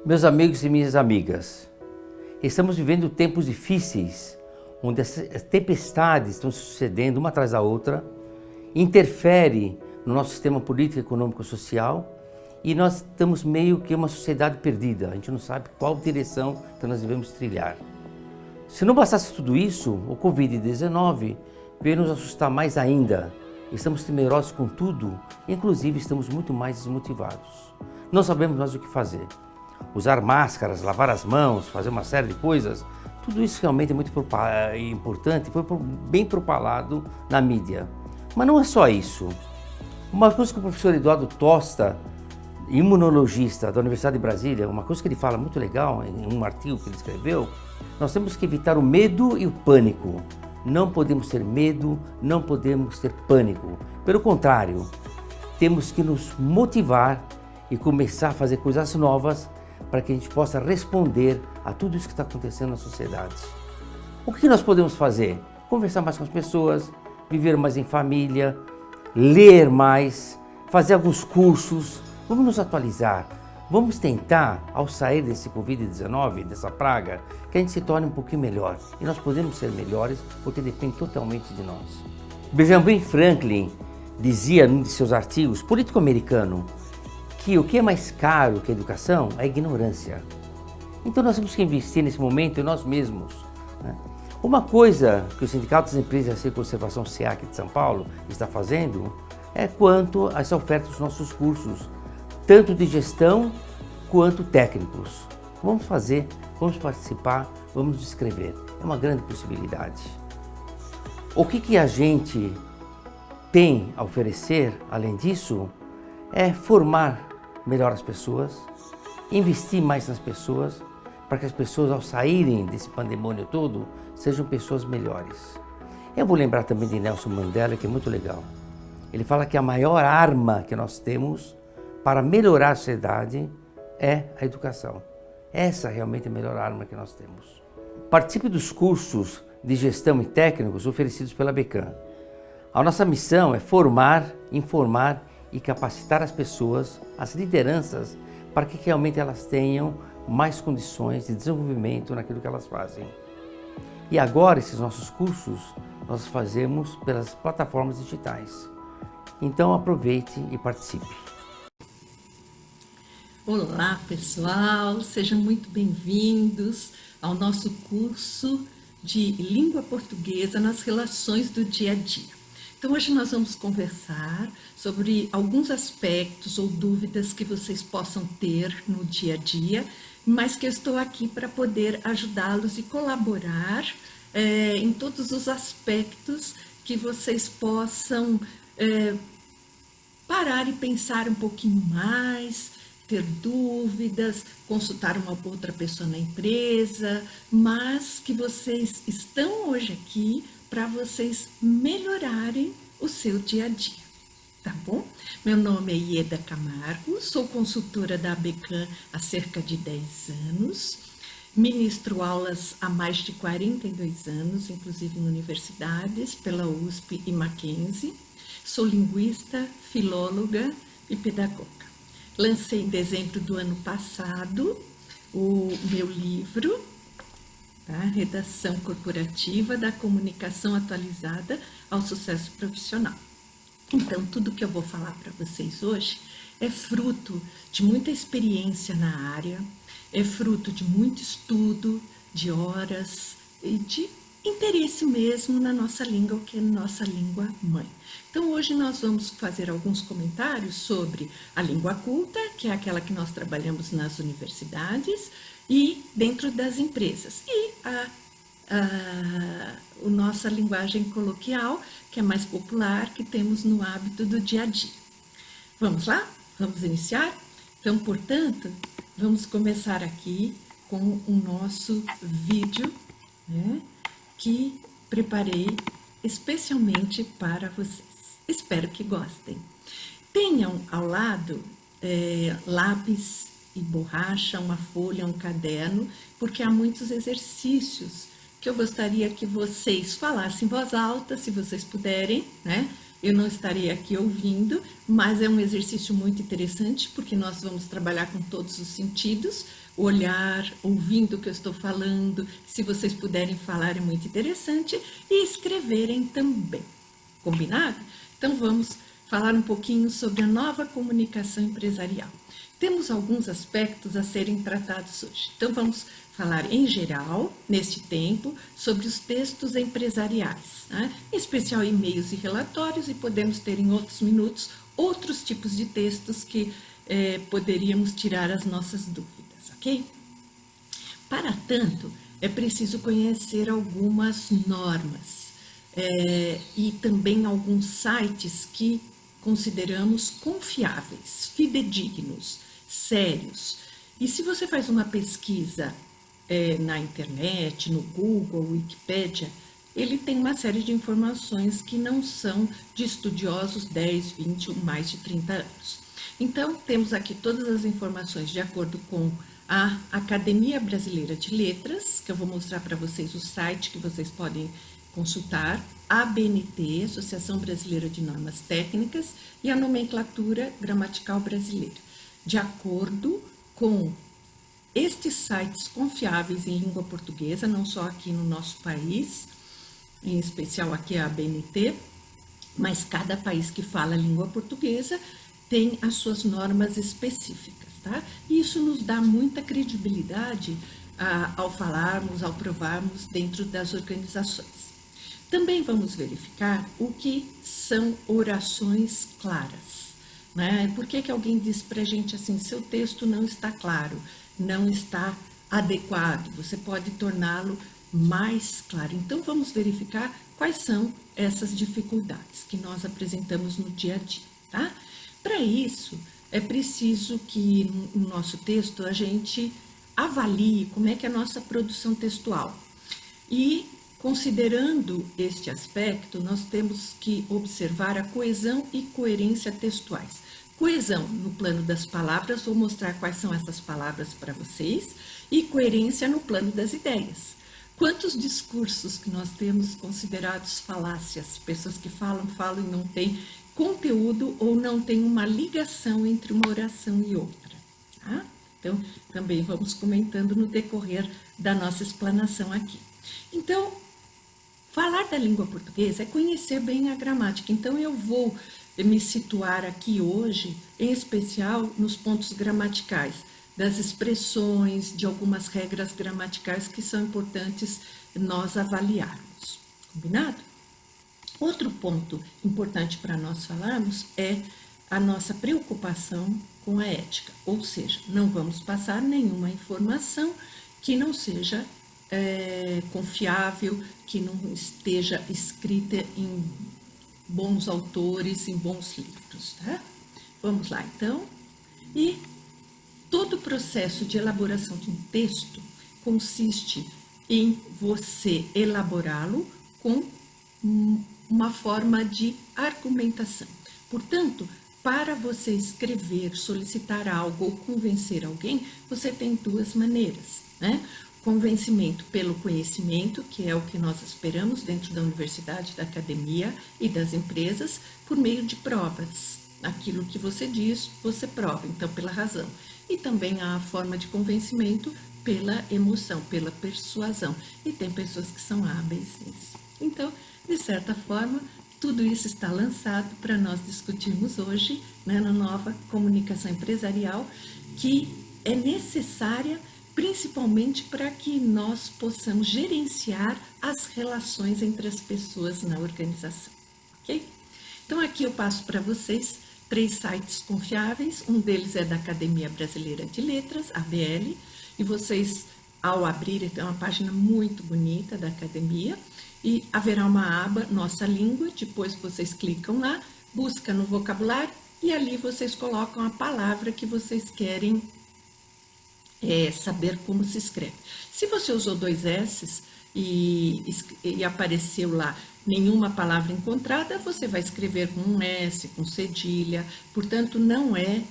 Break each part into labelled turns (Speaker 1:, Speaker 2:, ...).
Speaker 1: Meus amigos e minhas amigas, estamos vivendo tempos difíceis, onde as tempestades estão se sucedendo uma atrás da outra, interfere no nosso sistema político, econômico e social, e nós estamos meio que uma sociedade perdida, a gente não sabe qual direção que nós devemos trilhar. Se não bastasse tudo isso, o Covid-19 veio nos assustar mais ainda. Estamos temerosos com tudo, inclusive estamos muito mais desmotivados. Não sabemos mais o que fazer. Usar máscaras, lavar as mãos, fazer uma série de coisas, tudo isso realmente é muito importante, foi bem propalado na mídia. Mas não é só isso. Uma coisa que o professor Eduardo Tosta, imunologista da Universidade de Brasília, uma coisa que ele fala muito legal em um artigo que ele escreveu, nós temos que evitar o medo e o pânico. Não podemos ter medo, não podemos ter pânico. Pelo contrário, temos que nos motivar e começar a fazer coisas novas para que a gente possa responder a tudo isso que está acontecendo na sociedade. O que nós podemos fazer? Conversar mais com as pessoas, viver mais em família, ler mais, fazer alguns cursos, vamos nos atualizar. Vamos tentar, ao sair desse Covid-19, dessa praga, que a gente se torne um pouquinho melhor. E nós podemos ser melhores porque depende totalmente de nós. Benjamin Franklin dizia num de seus artigos, político americano, que o que é mais caro que a educação é a ignorância. Então nós temos que investir nesse momento em nós mesmos, né? Uma coisa que o Sindicato das Empresas de Conservação SEAC de São Paulo está fazendo é quanto a essa oferta dos nossos cursos, tanto de gestão quanto técnicos. Vamos fazer, vamos participar, vamos escrever. É uma grande possibilidade. O que a gente tem a oferecer, além disso, é formar melhor as pessoas, investir mais nas pessoas, para que as pessoas, ao saírem desse pandemônio todo, sejam pessoas melhores. Eu vou lembrar também de Nelson Mandela, que é muito legal. Ele fala que a maior arma que nós temos para melhorar a sociedade é a educação. Essa realmente é a melhor arma que nós temos. Participe dos cursos de gestão e técnicos oferecidos pela Becam. A nossa missão é formar, informar e capacitar as pessoas, as lideranças, para que realmente elas tenham mais condições de desenvolvimento naquilo que elas fazem. E agora, esses nossos cursos, nós fazemos pelas plataformas digitais. Então, aproveite e participe.
Speaker 2: Olá, pessoal! Sejam muito bem-vindos ao nosso curso de Língua Portuguesa nas Relações do Dia a Dia. Então, hoje nós vamos conversar sobre alguns aspectos ou dúvidas que vocês possam ter no dia a dia, mas que eu estou aqui para poder ajudá-los e colaborar em todos os aspectos que vocês possam parar e pensar um pouquinho mais, ter dúvidas, consultar uma outra pessoa na empresa, mas que vocês estão hoje aqui para vocês melhorarem o seu dia a dia, tá bom? Meu nome é Ieda Camargo, sou consultora da Becam há cerca de 10 anos, ministro aulas há mais de 42 anos, inclusive em universidades, pela USP e Mackenzie, sou linguista, filóloga e pedagoga. Lancei em dezembro do ano passado o meu livro, tá? Redação Corporativa da Comunicação Atualizada ao Sucesso Profissional. Então, tudo que eu vou falar para vocês hoje é fruto de muita experiência na área, é fruto de muito estudo, de horas e de interesse mesmo na nossa língua, que é nossa língua mãe. Então, hoje nós vamos fazer alguns comentários sobre a língua culta, que é aquela que nós trabalhamos nas universidades e dentro das empresas, e a nossa linguagem coloquial, que é mais popular, que temos no hábito do dia a dia. Vamos lá? Vamos iniciar? Então, portanto, vamos começar aqui com o nosso vídeo, né, que preparei especialmente para vocês. Espero que gostem. Tenham ao lado lápis e borracha, uma folha, um caderno, porque há muitos exercícios que eu gostaria que vocês falassem em voz alta, se vocês puderem, né? eu não estarei aqui ouvindo, mas é um exercício muito interessante, porque nós vamos trabalhar com todos os sentidos, olhar, ouvindo o que eu estou falando, se vocês puderem falar é muito interessante, e escreverem também, combinado? Então vamos falar um pouquinho sobre a nova comunicação empresarial. Temos alguns aspectos a serem tratados hoje. Então vamos falar em geral, neste tempo, sobre os textos empresariais, né? Em especial e-mails e relatórios, e podemos ter em outros minutos outros tipos de textos que poderíamos tirar as nossas dúvidas, ok? Para tanto, é preciso conhecer algumas normas e também alguns sites que consideramos confiáveis, fidedignos, sérios. E se você faz uma pesquisa na internet, no Google, Wikipédia, ele tem uma série de informações que não são de estudiosos 10, 20 ou mais de 30 anos. Então, temos aqui todas as informações de acordo com a Academia Brasileira de Letras, que eu vou mostrar para vocês o site que vocês podem consultar, a ABNT, Associação Brasileira de Normas Técnicas, e a Nomenclatura Gramatical Brasileira. De acordo com estes sites confiáveis em língua portuguesa, não só aqui no nosso país, em especial aqui a ABNT, mas cada país que fala a língua portuguesa tem as suas normas específicas, tá? E isso nos dá muita credibilidade ao falarmos, ao provarmos dentro das organizações. Também vamos verificar o que são orações claras, né? Por que alguém diz para a gente assim, seu texto não está claro, não está adequado, você pode torná-lo mais claro. Então, vamos verificar quais são essas dificuldades que nós apresentamos no dia a dia, tá? Para isso, é preciso que no nosso texto a gente avalie como é que é a nossa produção textual. E, considerando este aspecto, nós temos que observar a coesão e coerência textuais. Coesão no plano das palavras, vou mostrar quais são essas palavras para vocês, e coerência no plano das ideias. Quantos discursos que nós temos considerados falácias, pessoas que falam e não têm conteúdo ou não tem uma ligação entre uma oração e outra, tá? Então, também vamos comentando no decorrer da nossa explanação aqui. Então, falar da língua portuguesa é conhecer bem a gramática. Então, eu vou me situar aqui hoje, em especial nos pontos gramaticais, das expressões, de algumas regras gramaticais que são importantes nós avaliarmos. Combinado? Outro ponto importante para nós falarmos é a nossa preocupação com a ética, ou seja, não vamos passar nenhuma informação que não seja confiável, que não esteja escrita em bons autores, em bons livros, tá? Vamos lá, então. E todo o processo de elaboração de um texto consiste em você elaborá-lo com uma forma de argumentação. Portanto, para você escrever, solicitar algo ou convencer alguém, você tem duas maneiras, né? Convencimento pelo conhecimento, que é o que nós esperamos dentro da universidade, da academia e das empresas, por meio de provas. Aquilo que você diz, você prova, então pela razão. E também há a forma de convencimento pela emoção, pela persuasão. E tem pessoas que são hábeis nisso. Então, de certa forma, tudo isso está lançado para nós discutirmos hoje, né, na nova comunicação empresarial, que é necessária principalmente para que nós possamos gerenciar as relações entre as pessoas na organização, ok? Então, aqui eu passo para vocês 3 sites confiáveis, um deles é da Academia Brasileira de Letras, ABL, e vocês, ao abrir, tem uma página muito bonita da Academia, e haverá uma aba, Nossa Língua, depois vocês clicam lá, busca no vocabulário, e ali vocês colocam a palavra que vocês querem saber como se escreve. Se você usou 2 S's e apareceu lá nenhuma palavra encontrada, você vai escrever com um S, com cedilha. Portanto, não é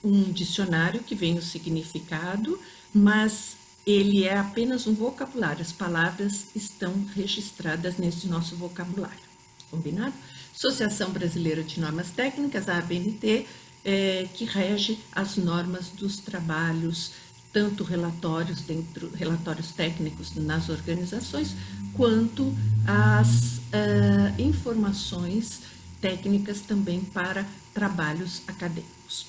Speaker 2: um dicionário que vem o significado, mas ele é apenas um vocabulário. As palavras estão registradas nesse nosso vocabulário. Combinado? Associação Brasileira de Normas Técnicas, a ABNT, que rege as normas dos trabalhos, tanto relatórios técnicos nas organizações, quanto as informações técnicas também para trabalhos acadêmicos.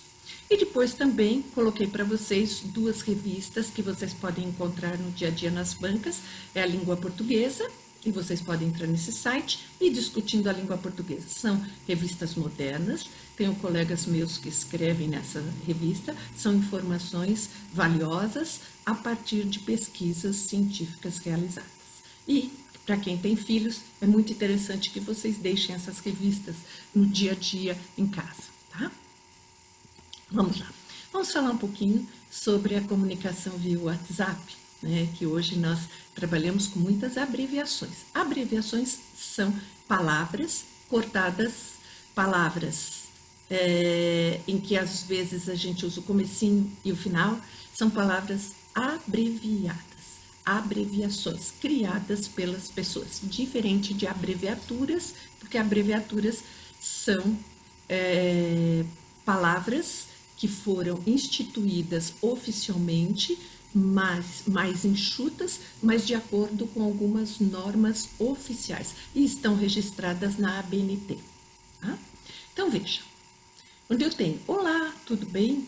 Speaker 2: E depois também coloquei para vocês 2 revistas que vocês podem encontrar no dia a dia nas bancas, é a Língua Portuguesa, e vocês podem entrar nesse site e Discutindo a Língua Portuguesa. São revistas modernas, tenho colegas meus que escrevem nessa revista, são informações valiosas a partir de pesquisas científicas realizadas. E, para quem tem filhos, é muito interessante que vocês deixem essas revistas no dia a dia em casa, tá? Vamos lá. Vamos falar um pouquinho sobre a comunicação via WhatsApp, né, que hoje nós trabalhamos com muitas abreviações. Abreviações são palavras cortadas, palavras em que às vezes a gente usa o comecinho e o final, são palavras abreviadas, abreviações criadas pelas pessoas, diferente de abreviaturas, porque abreviaturas são palavras que foram instituídas oficialmente, mais enxutas, mas de acordo com algumas normas oficiais e estão registradas na ABNT. Tá? Então, veja, onde eu tenho olá, tudo bem?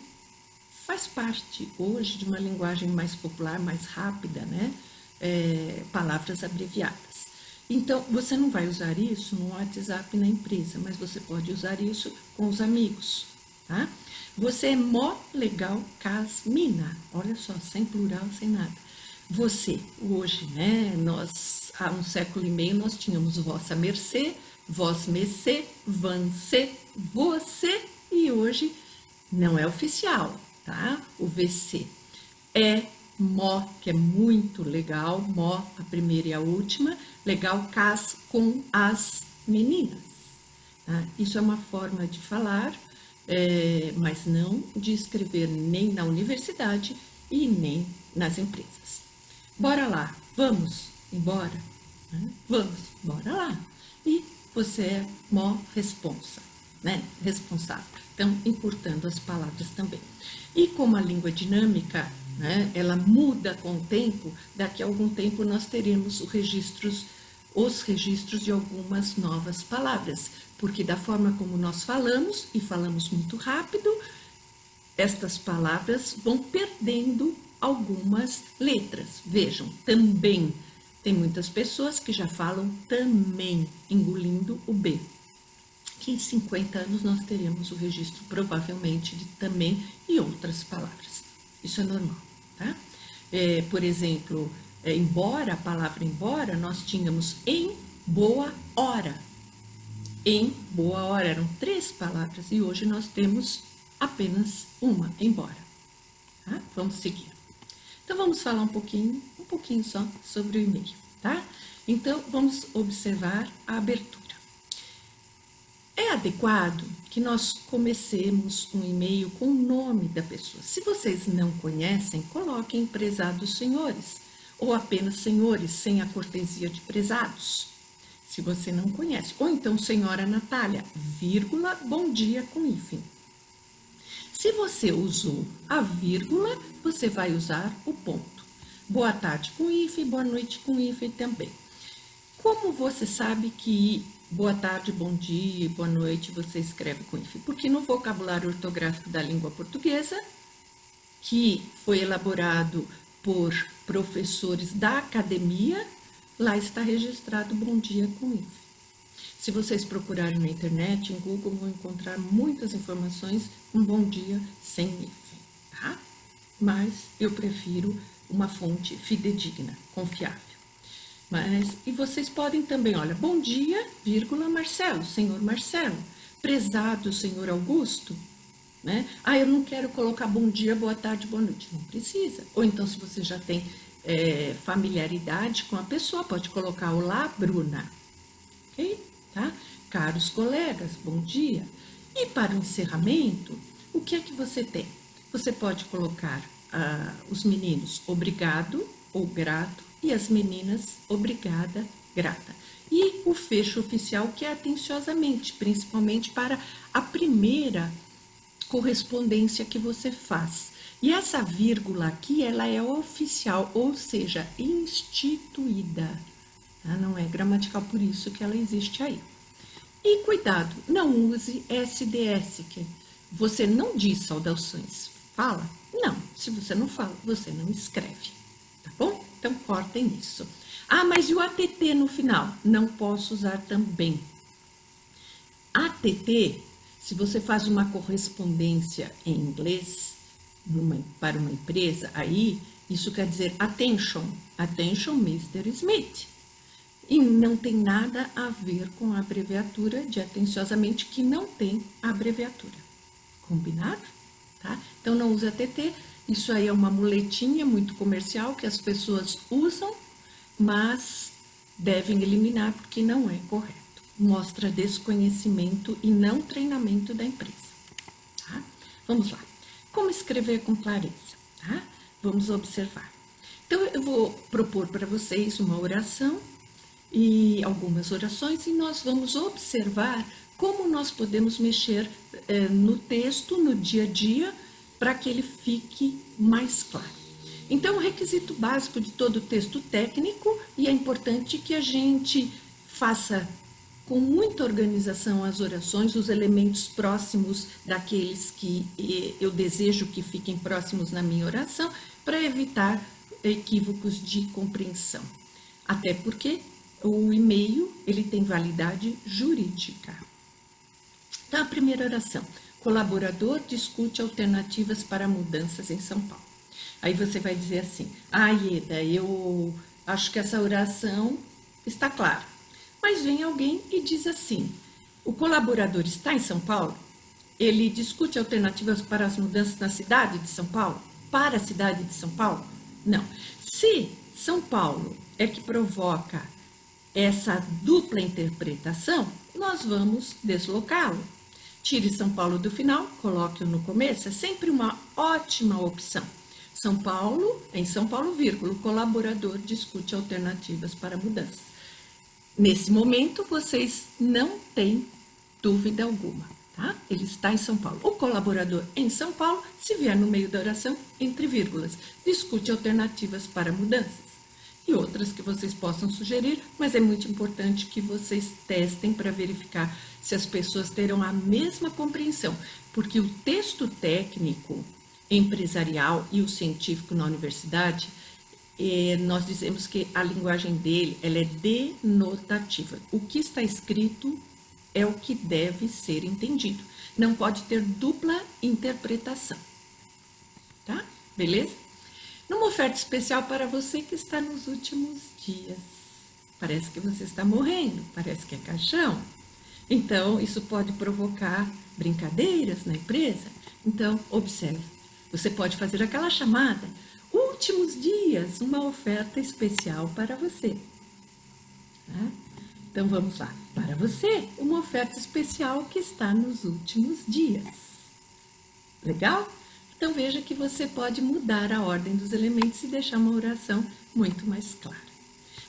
Speaker 2: Faz parte hoje de uma linguagem mais popular, mais rápida, né? Palavras abreviadas. Então, você não vai usar isso no WhatsApp na empresa, mas você pode usar isso com os amigos, tá? Você é mó legal casmina, olha só, sem plural, sem nada. Você, hoje, né, nós, há 1,5 século, nós tínhamos vossa mercê, vós mecê, vancê, você, e hoje não é oficial, tá? O VC é mó, que é muito legal, mó, a primeira e a última, legal cas com as meninas. Tá? Isso é uma forma de falar, mas não de escrever nem na universidade e nem nas empresas. Bora lá, vamos embora? Né? Vamos, bora lá. E você é mó responsa, né? Responsável. Então, encurtando as palavras também. E como a língua é dinâmica, né, ela muda com o tempo, daqui a algum tempo nós teremos os registros de algumas novas palavras, porque da forma como nós falamos, e falamos muito rápido, estas palavras vão perdendo algumas letras. Vejam, também, tem muitas pessoas que já falam também, engolindo o B. Que em 50 anos nós teremos o registro, provavelmente, de também e outras palavras. Isso é normal, tá? Por exemplo, embora, a palavra embora, nós tínhamos em boa hora. Em boa hora, eram 3 palavras e hoje nós temos apenas uma, embora. Tá? Vamos seguir. Então, vamos falar um pouquinho só sobre o e-mail, tá? Então, vamos observar a abertura. É adequado que nós comecemos um e-mail com o nome da pessoa. Se vocês não conhecem, coloquem prezados senhores, ou apenas senhores, sem a cortesia de prezados, se você não conhece. Ou então, senhora Natália, vírgula, bom dia com hífen. Se você usou a vírgula, você vai usar o ponto. Boa tarde com hífen, boa noite com hífen também. Como você sabe que boa tarde, bom dia, boa noite, você escreve com hífen? Porque no vocabulário ortográfico da língua portuguesa, que foi elaborado por professores da academia, lá está registrado bom dia com hífen. Se vocês procurarem na internet, em Google, vão encontrar muitas informações com bom dia sem hífen, tá? Mas eu prefiro uma fonte fidedigna, confiável. E vocês podem também, olha, bom dia, vírgula, Marcelo, senhor Marcelo, prezado senhor Augusto, né? Eu não quero colocar bom dia, boa tarde, boa noite, não precisa. Ou então, se você já tem familiaridade com a pessoa, pode colocar olá, Bruna, ok? Tá? Caros colegas, bom dia. E para o encerramento, o que é que você tem? Você pode colocar os meninos obrigado ou grato, e as meninas, obrigada, grata. E o fecho oficial, que é atenciosamente, principalmente para a primeira correspondência que você faz. E essa vírgula aqui, ela é oficial, ou seja, instituída. Tá? Não é gramatical, por isso que ela existe aí. E cuidado, não use SDS, que você não diz saudações. Fala? Não, se você não fala, você não escreve. Tá bom? Então, cortem isso. Ah, mas e o ATT no final? Não posso usar também. ATT, se você faz uma correspondência em inglês para uma empresa, aí isso quer dizer attention, attention Mr. Smith. E não tem nada a ver com a abreviatura de atenciosamente, que não tem abreviatura. Combinado? Tá? Então, não usa ATT. Isso aí é uma muletinha muito comercial que as pessoas usam, mas devem eliminar porque não é correto. Mostra desconhecimento e não treinamento da empresa. Tá? Vamos lá. Como escrever com clareza? Tá? Vamos observar. Então, eu vou propor para vocês uma oração e algumas orações e nós vamos observar como nós podemos mexer no texto, no dia a dia, para que ele fique mais claro. Então, o requisito básico de todo texto técnico, e é importante que a gente faça com muita organização as orações, os elementos próximos daqueles que eu desejo que fiquem próximos na minha oração, para evitar equívocos de compreensão. Até porque o e-mail, ele tem validade jurídica. Então, a primeira oração. Colaborador discute alternativas para mudanças em São Paulo. Aí você vai dizer assim, Ieda, eu acho que essa oração está clara. Mas vem alguém e diz assim, o colaborador está em São Paulo? Ele discute alternativas para as mudanças na cidade de São Paulo? Para a cidade de São Paulo? Não. Se São Paulo é que provoca essa dupla interpretação, nós vamos deslocá-lo. Tire São Paulo do final, coloque-o no começo, é sempre uma ótima opção. São Paulo, em São Paulo, vírgula, o colaborador discute alternativas para mudanças. Nesse momento, vocês não têm dúvida alguma, tá? Ele está em São Paulo. O colaborador em São Paulo, se vier no meio da oração, entre vírgulas, discute alternativas para mudanças. E outras que vocês possam sugerir, mas é muito importante que vocês testem para verificar se as pessoas terão a mesma compreensão, porque o texto técnico empresarial e o científico na universidade, nós dizemos que a linguagem dele ela é denotativa. O que está escrito é o que deve ser entendido. Não pode ter dupla interpretação. Tá? Beleza? Numa oferta especial para você que está nos últimos dias. Parece que você está morrendo, parece que é caixão. Então, isso pode provocar brincadeiras na empresa. Então, observe. Você pode fazer aquela chamada, últimos dias, uma oferta especial para você. Tá? Então, vamos lá. Para você, uma oferta especial que está nos últimos dias. Legal? Então, veja que você pode mudar a ordem dos elementos e deixar uma oração muito mais clara.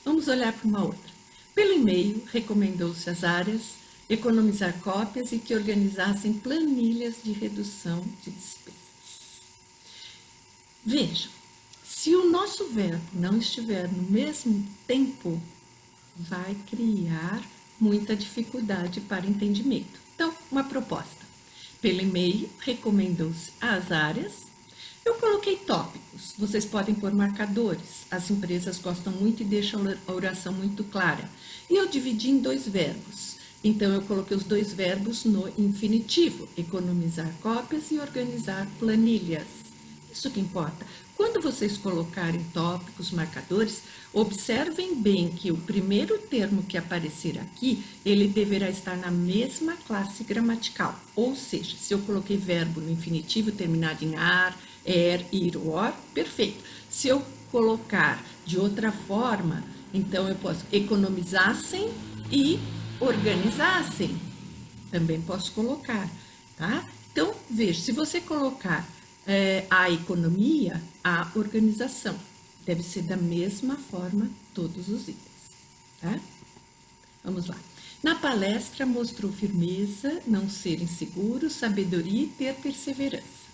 Speaker 2: Vamos olhar para uma outra. Pelo e-mail, recomendou-se às áreas economizar cópias e que organizassem planilhas de redução de despesas. Vejam, se o nosso verbo não estiver no mesmo tempo, vai criar muita dificuldade para entendimento. Então, uma proposta. Pelo e-mail, recomendou-se às áreas. Eu coloquei tópicos, vocês podem pôr marcadores. As empresas gostam muito e deixam a oração muito clara. E eu dividi em dois verbos. Então, eu coloquei os dois verbos no infinitivo, economizar cópias e organizar planilhas. Isso que importa. Quando vocês colocarem tópicos, marcadores, observem bem que o primeiro termo que aparecer aqui, ele deverá estar na mesma classe gramatical. Ou seja, se eu coloquei verbo no infinitivo terminado em ar, ir, or, perfeito. Se eu colocar de outra forma, então eu posso economizassem e organizassem. Também posso colocar, tá? Então, veja, se você colocar a economia, a organização. Deve ser da mesma forma todos os itens, tá? Vamos lá. Na palestra mostrou firmeza, não ser inseguro, sabedoria e ter perseverança.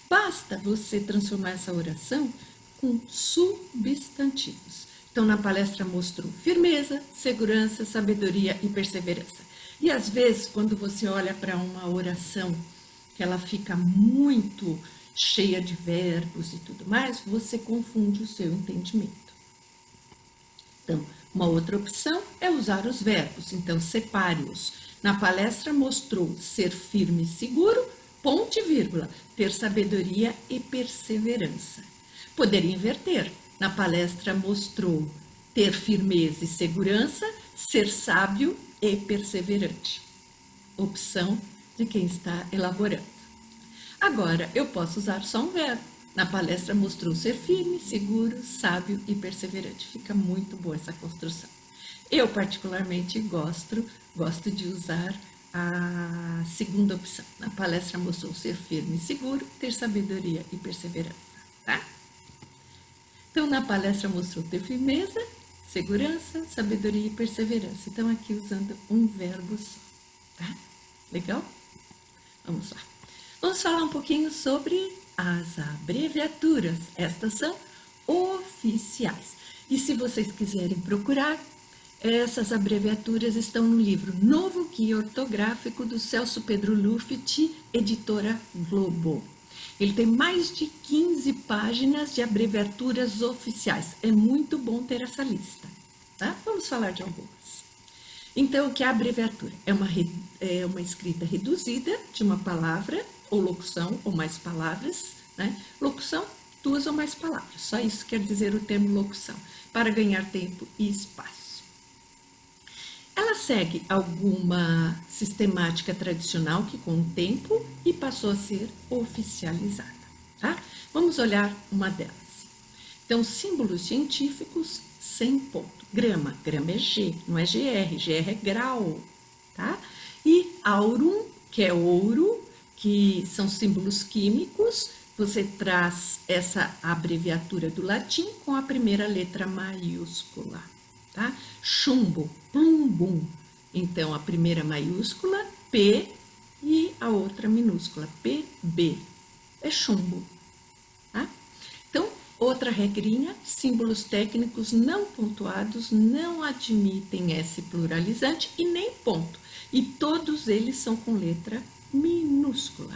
Speaker 2: Basta você transformar essa oração com substantivos. Então, na palestra mostrou firmeza, segurança, sabedoria e perseverança. E às vezes, quando você olha para uma oração que ela fica muito cheia de verbos e tudo mais, você confunde o seu entendimento. Então, uma outra opção é usar os verbos, então separe-os. Na palestra mostrou ser firme e seguro, ponto e vírgula, ter sabedoria e perseverança. Poderia inverter. Na palestra mostrou ter firmeza e segurança, ser sábio e perseverante. Opção de quem está elaborando. Agora, eu posso usar só um verbo. Na palestra mostrou ser firme, seguro, sábio e perseverante. Fica muito boa essa construção. Eu particularmente gosto de usar a segunda opção. Na palestra mostrou ser firme e seguro, ter sabedoria e perseverança, tá? Então, na palestra mostrou ter firmeza, segurança, sabedoria e perseverança. Então, aqui usando um verbo só, tá? Legal? Vamos lá. Vamos falar um pouquinho sobre as abreviaturas. Estas são oficiais. E se vocês quiserem procurar, essas abreviaturas estão no livro Novo Guia Ortográfico do Celso Pedro Lufft, editora Globo. Ele tem mais de 15 páginas de abreviaturas oficiais. É muito bom ter essa lista, tá? Vamos falar de algumas. Então, o que é a abreviatura? É uma escrita reduzida de uma palavra, ou locução, ou mais palavras, né? Locução, 2 ou mais palavras. Só isso quer dizer o termo locução, para ganhar tempo e espaço. Ela segue alguma sistemática tradicional que com o tempo e passou a ser oficializada, tá? Vamos olhar uma delas. Então, símbolos científicos sem ponto. Grama é G, não é GR, GR é grau, tá? E aurum, que é ouro, que são símbolos químicos, você traz essa abreviatura do latim com a primeira letra maiúscula, tá? Chumbo, plumbum, então a primeira maiúscula, P, e a outra minúscula, PB, é chumbo, tá? Então, outra regrinha, símbolos técnicos não pontuados não admitem S pluralizante e nem ponto, e todos eles são com letra minúscula.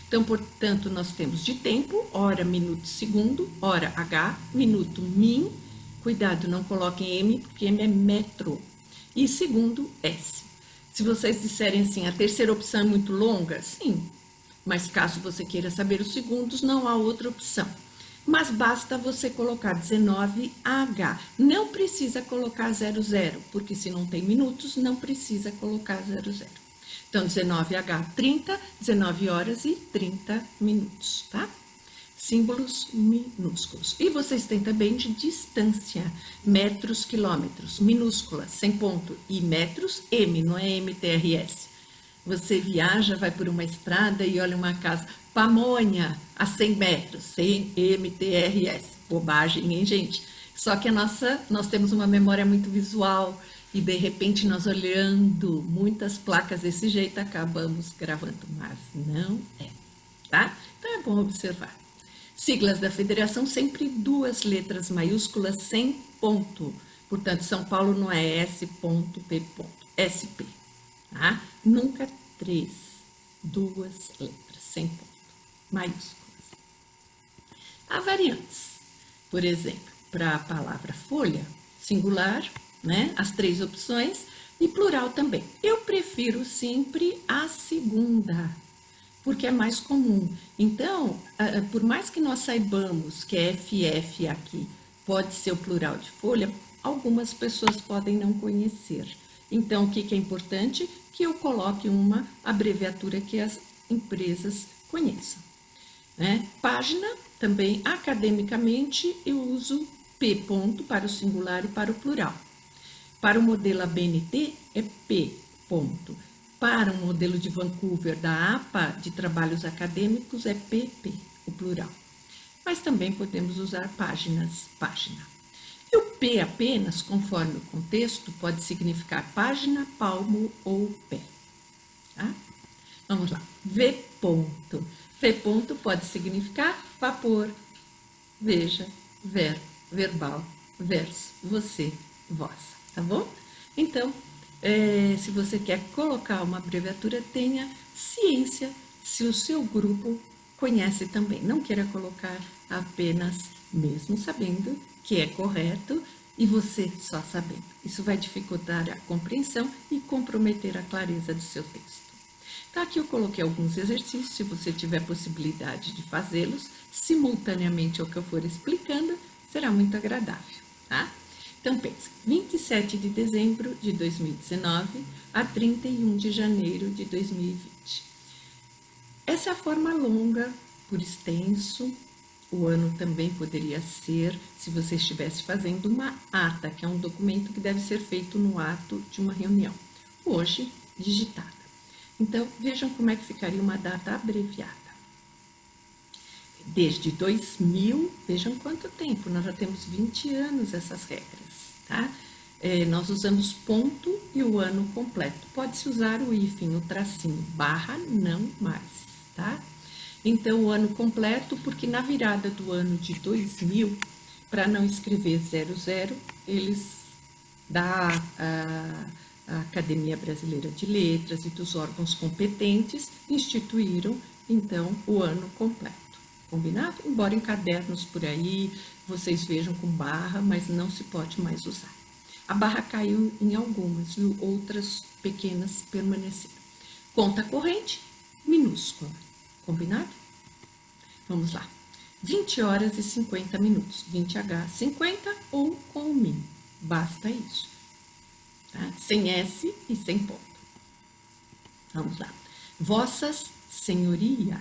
Speaker 2: Então, portanto, nós temos de tempo, hora, minuto, segundo, hora, H, minuto, min, cuidado, não coloquem M, porque M é metro, e segundo, S. Se vocês disserem assim, a terceira opção é muito longa, sim, mas caso você queira saber os segundos, não há outra opção. Mas basta você colocar 19H, não precisa colocar 00, porque se não tem minutos, não precisa colocar 00. Então, 19H, 30, 19 horas e 30 minutos, tá? Símbolos minúsculos. E vocês têm também de distância, metros, quilômetros, minúscula, sem ponto, e metros, M, não é MTRS. Você viaja, vai por uma estrada e olha uma casa, Pamonha, a 100 metros, sem MTRS. Bobagem, hein, gente? Só que nós temos uma memória muito visual, e de repente nós olhando muitas placas desse jeito acabamos gravando, mas não é, tá? Então é bom observar. Siglas da federação, sempre 2 letras maiúsculas sem ponto. Portanto, São Paulo não é S.P. SP, tá? Nunca 3, 2 letras sem ponto, maiúsculas. Há variantes, por exemplo, para a palavra folha, singular, né? As 3 opções, e plural também. Eu prefiro sempre a segunda, porque é mais comum. Então, por mais que nós saibamos que é FF aqui pode ser o plural de folha, algumas pessoas podem não conhecer. Então, o que é importante? Que eu coloque uma abreviatura que as empresas conheçam, né? Página, também academicamente, eu uso P ponto para o singular e para o plural. Para o modelo ABNT é P ponto. Para o modelo de Vancouver da APA de trabalhos acadêmicos é PP, o plural. Mas também podemos usar páginas, página. E o P apenas, conforme o contexto, pode significar página, palmo ou pé. Tá? Vamos lá. V ponto. V ponto pode significar vapor, veja, verbo, verbal, verso, você, vós. Tá bom? Então, se você quer colocar uma abreviatura, tenha ciência se o seu grupo conhece também. Não queira colocar apenas mesmo sabendo que é correto e você só sabendo. Isso vai dificultar a compreensão e comprometer a clareza do seu texto. Então, aqui eu coloquei alguns exercícios, se você tiver possibilidade de fazê-los simultaneamente ao que eu for explicando, será muito agradável, tá? Então, pense, 27 de dezembro de 2019 a 31 de janeiro de 2020. Essa é a forma longa, por extenso. O ano também poderia ser, se você estivesse fazendo uma ata, que é um documento que deve ser feito no ato de uma reunião. Hoje, digitada. Então, vejam como é que ficaria uma data abreviada. Desde 2000, vejam quanto tempo, nós já temos 20 anos essas regras, tá? Nós usamos ponto e o ano completo. Pode-se usar o hífen, o tracinho, barra, não mais, tá? Então, o ano completo, porque na virada do ano de 2000, para não escrever 00, eles da Academia Brasileira de Letras e dos órgãos competentes instituíram, então, o ano completo. Combinado? Embora em cadernos por aí vocês vejam com barra, mas não se pode mais usar. A barra caiu em algumas e outras pequenas permaneceram. Conta corrente, minúscula. Combinado? Vamos lá. 20 horas e 50 minutos. 20H, 50 ou com o min. Basta isso. Tá? Sem S e sem ponto. Vamos lá. Vossas senhorias.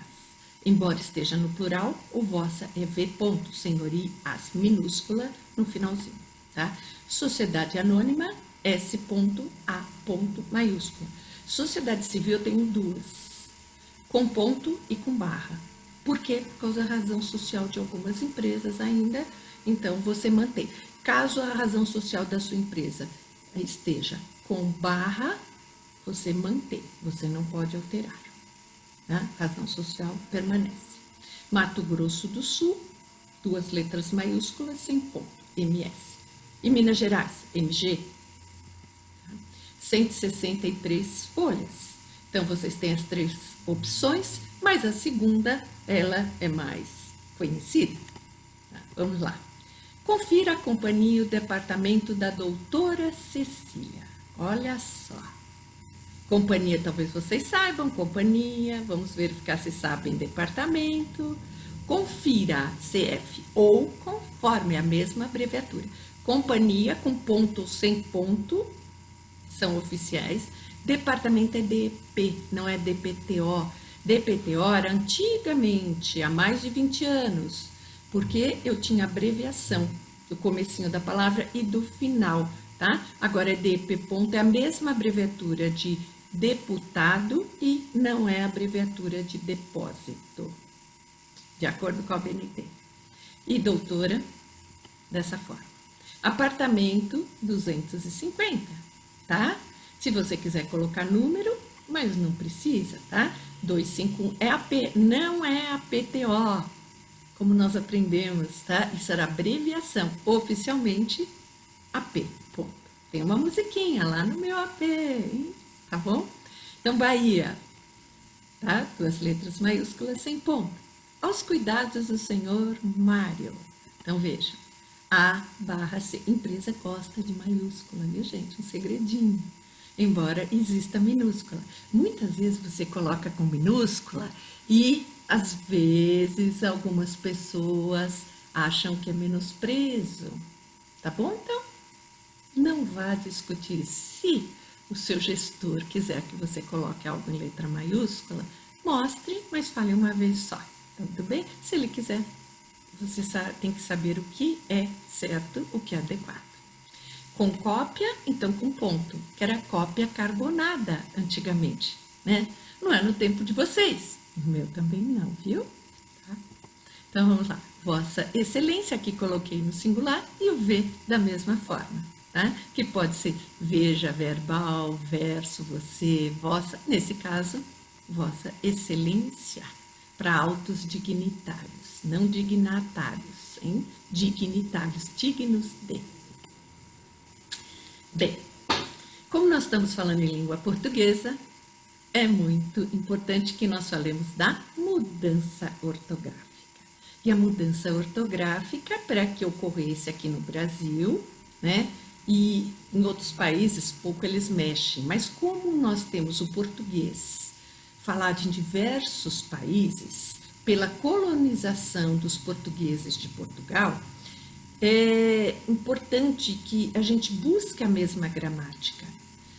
Speaker 2: Embora esteja no plural, o vossa é V ponto, senhorias, minúscula no finalzinho. Tá? Sociedade anônima, S ponto, A ponto, maiúscula. Sociedade civil eu tenho duas, com ponto e com barra. Por quê? Por causa da razão social de algumas empresas ainda, então você mantém. Caso a razão social da sua empresa esteja com barra, você mantém, você não pode alterar. Tá? Razão social permanece. Mato Grosso do Sul, duas letras maiúsculas sem ponto, MS. E Minas Gerais, MG. 163 folhas. Então, vocês têm as três opções, mas a segunda, ela é mais conhecida. Tá? Vamos lá. Confira a companhia e o departamento da doutora Cecília. Olha só. Companhia, talvez vocês saibam, companhia, vamos verificar se sabem departamento. Confira CF ou conforme a mesma abreviatura. Companhia com ponto ou sem ponto, são oficiais. Departamento é DP, não é DPTO. DPTO era antigamente, há mais de 20 anos, porque eu tinha abreviação do comecinho da palavra e do final, tá? Agora é DP ponto, é a mesma abreviatura de deputado e não é a abreviatura de depósito, de acordo com a BNT. E doutora, dessa forma. Apartamento 250, tá? Se você quiser colocar número, mas não precisa, tá? 251 é AP, não é APTO, como nós aprendemos, tá? Isso era abreviação, oficialmente AP, ponto. Tem uma musiquinha lá no meu AP, hein? Tá bom? Então, Bahia, tá? Duas letras maiúsculas sem ponto. Aos cuidados do senhor Mário. Então, veja, A/C. Empresa gosta de maiúscula, viu, gente? Um segredinho. Embora exista minúscula. Muitas vezes você coloca com minúscula e, às vezes, algumas pessoas acham que é menosprezo. Tá bom? Então, não vá discutir. Se o seu gestor quiser que você coloque algo em letra maiúscula, mostre, mas fale uma vez só. Tá tudo bem? Se ele quiser, você tem que saber o que é certo, o que é adequado. Com cópia, então com ponto, que era cópia carbonada antigamente, né? Não é no tempo de vocês, no meu também não, viu? Tá? Então, vamos lá. Vossa Excelência, aqui coloquei no singular, e o V da mesma forma, tá? Que pode ser veja, verbal, verso, você, vossa, nesse caso, Vossa Excelência, para altos dignitários, não dignatários, hein? Dignitários, dignos de. Bem, como nós estamos falando em língua portuguesa, é muito importante que nós falemos da mudança ortográfica. E a mudança ortográfica, para que ocorresse aqui no Brasil, né? E em outros países, pouco eles mexem. Mas como nós temos o português falado em diversos países, pela colonização dos portugueses de Portugal, é importante que a gente busque a mesma gramática.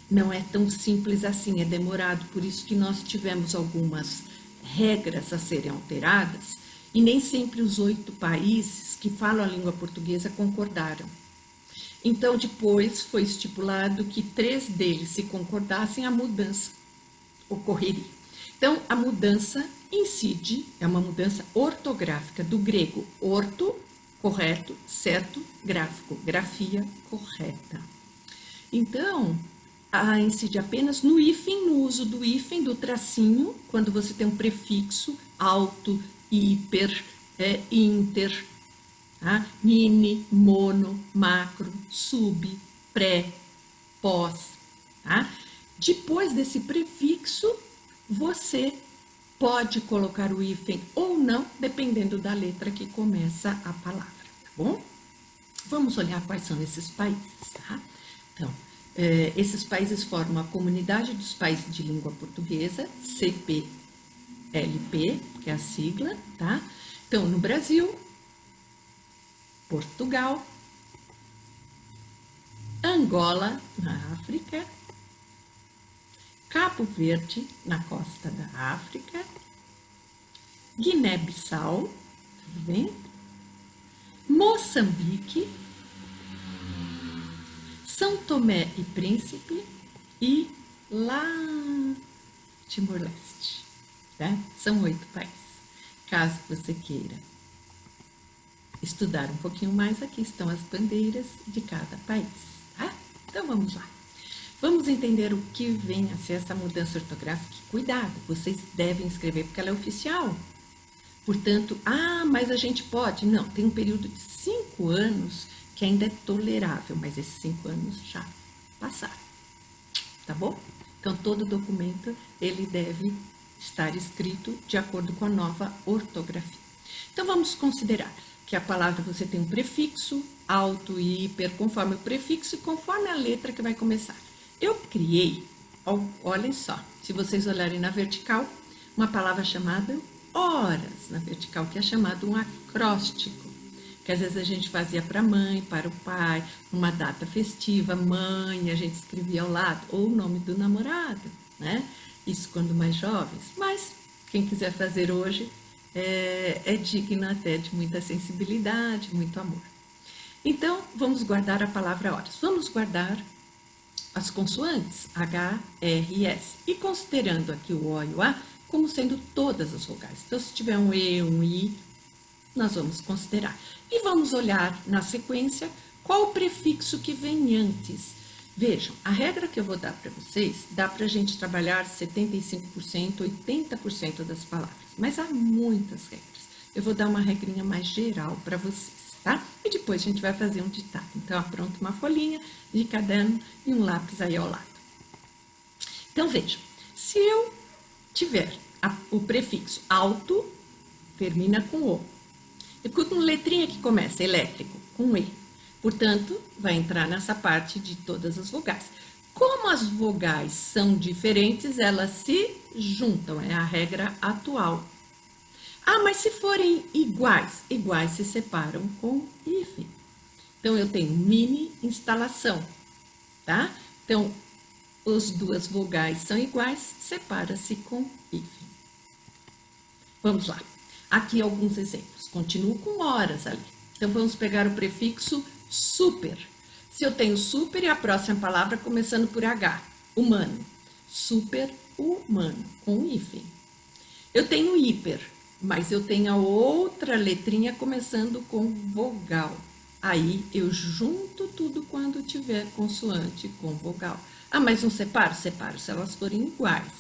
Speaker 2: Não é tão simples assim, é demorado, por isso que nós tivemos algumas regras a serem alteradas e nem sempre os 8 países que falam a língua portuguesa concordaram. Então, depois foi estipulado que 3 deles, se concordassem, a mudança ocorreria. Então, a mudança incide, é uma mudança ortográfica do grego orto, correto, certo, gráfico, grafia correta. Então, incide apenas no hífen, no uso do hífen, do tracinho, quando você tem um prefixo, alto, hiper, inter, tá? Mini, mono, macro, sub, pré, pós. Tá? Depois desse prefixo, você pode colocar o hífen ou não, dependendo da letra que começa a palavra, tá bom? Vamos olhar quais são esses países, tá? Então, esses países formam a Comunidade dos Países de Língua Portuguesa, CPLP, que é a sigla, tá? Então, no Brasil, Portugal, Angola, na África, Cabo Verde, na costa da África, Guiné-Bissau, tudo bem? Moçambique, São Tomé e Príncipe e lá Timor-Leste, tá? São 8 países. Caso você queira estudar um pouquinho mais, aqui estão as bandeiras de cada país, tá? Então vamos lá. Vamos entender o que vem a ser essa mudança ortográfica. Cuidado, vocês devem escrever porque ela é oficial. Portanto, mas a gente pode? Não, tem um período de 5 anos que ainda é tolerável, mas esses 5 anos já passaram, tá bom? Então, todo documento, ele deve estar escrito de acordo com a nova ortografia. Então, vamos considerar que a palavra você tem um prefixo, alto e hiper, conforme o prefixo e conforme a letra que vai começar. Eu criei, olhem só, se vocês olharem na vertical, uma palavra chamada horas, na vertical, que é chamado um acróstico, que às vezes a gente fazia para a mãe, para o pai, uma data festiva, mãe, a gente escrevia ao lado, ou o nome do namorado, né? Isso quando mais jovens, mas quem quiser fazer hoje é digno até de muita sensibilidade, muito amor. Então, vamos guardar a palavra horas. Vamos guardar as consoantes, H, R e S. E considerando aqui o O e o A como sendo todas as vogais. Então, se tiver um E, um I, nós vamos considerar. E vamos olhar na sequência qual o prefixo que vem antes. Vejam, a regra que eu vou dar para vocês, dá para a gente trabalhar 75%, 80% das palavras. Mas há muitas regras. Eu vou dar uma regrinha mais geral para vocês. Tá? E depois a gente vai fazer um ditado. Então, apronta uma folhinha de caderno e um lápis aí ao lado. Então, vejam, se eu tiver o prefixo alto, termina com O. E com letrinha que começa, elétrico, com E. Portanto, vai entrar nessa parte de todas as vogais. Como as vogais são diferentes, elas se juntam, é a regra atual. Mas se forem iguais, iguais se separam com hífen. Então, eu tenho mini instalação, tá? Então, as duas vogais são iguais, separa-se com hífen. Vamos lá. Aqui alguns exemplos. Continuo com horas ali. Então, vamos pegar o prefixo super. Se eu tenho super e a próxima palavra começando por H, humano. Super humano, com hífen. Eu tenho hiper. mas eu tenho a outra letrinha começando com vogal. Aí eu junto tudo quando tiver consoante com vogal. Ah, mas não separo? Separo se elas forem iguais.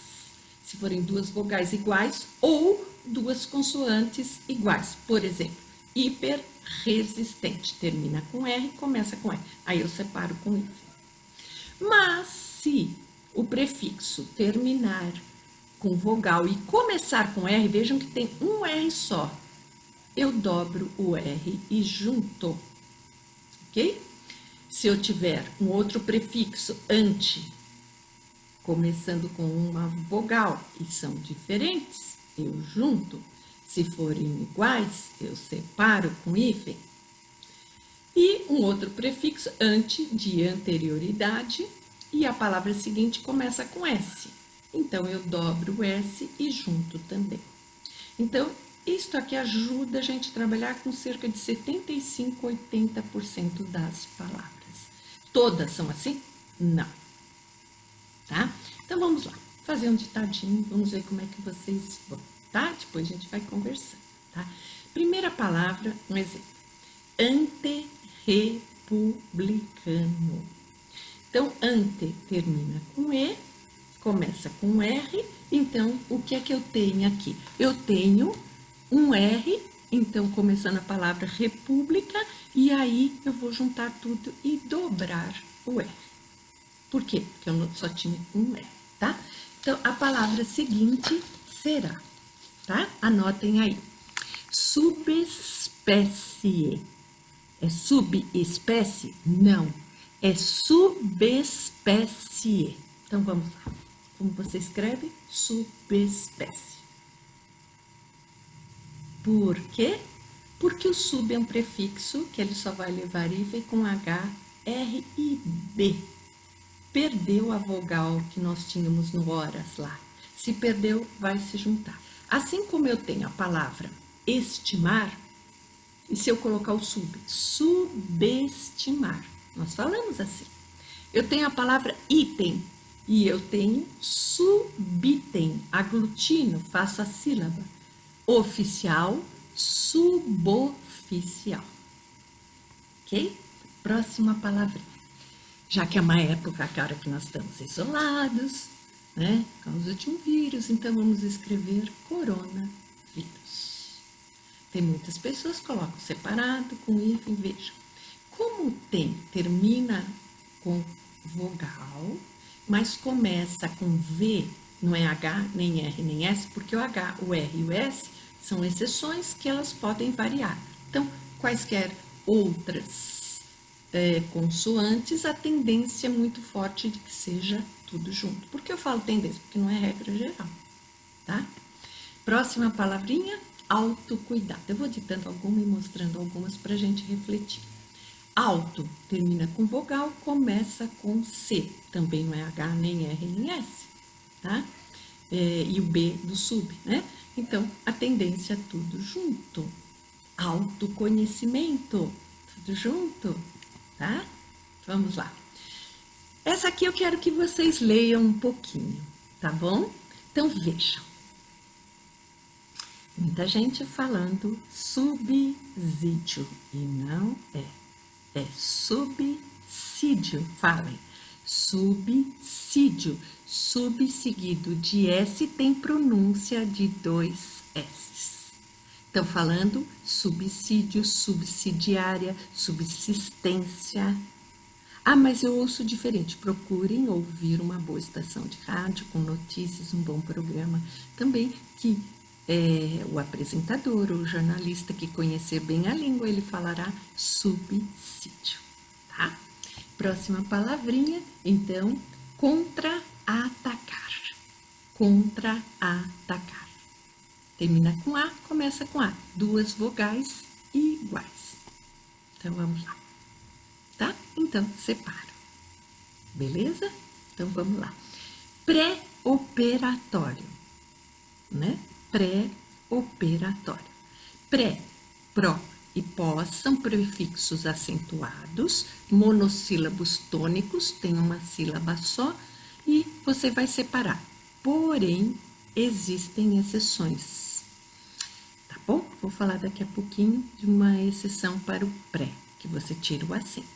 Speaker 2: Se forem duas vogais iguais ou duas consoantes iguais. Por exemplo, hiperresistente. Termina com R, começa com R. Aí eu separo com hífen. Mas se o prefixo terminar com vogal e começar com R, vejam que tem um R só. Eu dobro o R e junto, ok? Se eu tiver um outro prefixo ante, começando com uma vogal e são diferentes, eu junto. Se forem iguais, eu separo com hífen. E um outro prefixo ante de anterioridade e a palavra seguinte começa com S. Então, eu dobro o S e junto também. Então, isto aqui ajuda a gente a trabalhar com cerca de 75, 80% das palavras. Todas são assim? Não. Tá? Então, vamos lá. Fazer um ditadinho, vamos ver como é que vocês vão, tá? Depois a gente vai conversando, tá? Primeira palavra, um exemplo. Anterrepublicano. Então, ante termina com E, começa com R, então, o que é que eu tenho aqui? Eu tenho um R, então, começando a palavra república, e aí eu vou juntar tudo e dobrar o R. Por quê? Porque eu só tinha um R, tá? Então, a palavra seguinte será, tá? Anotem aí. Subespécie. É subespécie? Não. É subespécie. Então, vamos lá. Como você escreve? Subespécie. Por quê? Porque o sub é um prefixo que ele só vai levar hífen com H, R e B. Perdeu a vogal que nós tínhamos no horas lá. Se perdeu, vai se juntar. Assim como eu tenho a palavra estimar, e se eu colocar o sub? Subestimar. Nós falamos assim. Eu tenho a palavra item. E eu tenho subitem, aglutino, faço a sílaba. Oficial, suboficial. Ok? Próxima palavrinha. Já que é uma época, cara, que nós estamos isolados, né? Por causa de um vírus, então vamos escrever coronavírus. Tem muitas pessoas que colocam separado, com hífen, vejam. Como termina com vogal, mas começa com V, não é H, nem R, nem S, porque o H, o R e o S são exceções que elas podem variar. Então, quaisquer outras consoantes, a tendência é muito forte de que seja tudo junto. Por que eu falo tendência? Porque não é regra geral, tá? Próxima palavrinha, autocuidado. Eu vou ditando alguma e mostrando algumas para a gente refletir. Auto termina com vogal, começa com C. Também não é H, nem R, nem S, tá? E o B do sub, né? Então, a tendência é tudo junto. Autoconhecimento, tudo junto, tá? Vamos lá. Essa aqui eu quero que vocês leiam um pouquinho, tá bom? Então, vejam. Muita gente falando subsídio, e não é. É subsídio, falem. Subsídio. Sub seguido de S tem pronúncia de 2 S's. Estão falando subsídio, subsidiária, subsistência. Ah, mas eu ouço diferente. Procurem ouvir uma boa estação de rádio com notícias, um bom programa. Também que o apresentador ou o jornalista que conhecer bem a língua, ele falará subsídio, tá? Próxima palavrinha, então, contra-atacar. Contra-atacar. Termina com A, começa com A. Duas vogais iguais. Então, vamos lá. Tá? Então, separo. Beleza? Então, vamos lá. Pré-operatório, né? Pré-operatório. Pré, pró e pós são prefixos acentuados, monossílabos tônicos, tem uma sílaba só, e você vai separar. Porém, existem exceções. vou falar daqui a pouquinho de uma exceção para o pré, que você tira o acento,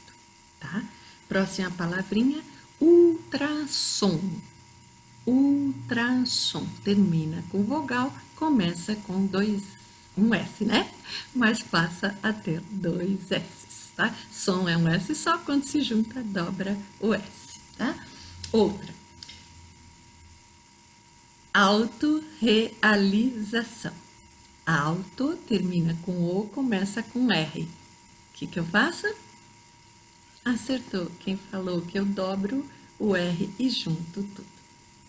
Speaker 2: tá? Próxima palavrinha, ultrassom. Ultrassom, termina com vogal, começa com um S, né? Mas passa a ter 2 S, tá? Som é um S só, quando se junta, dobra o S, tá? Outra. Autorrealização. Auto termina com O, começa com R. O que eu faço? Acertou. Quem falou que eu dobro o R e junto tudo.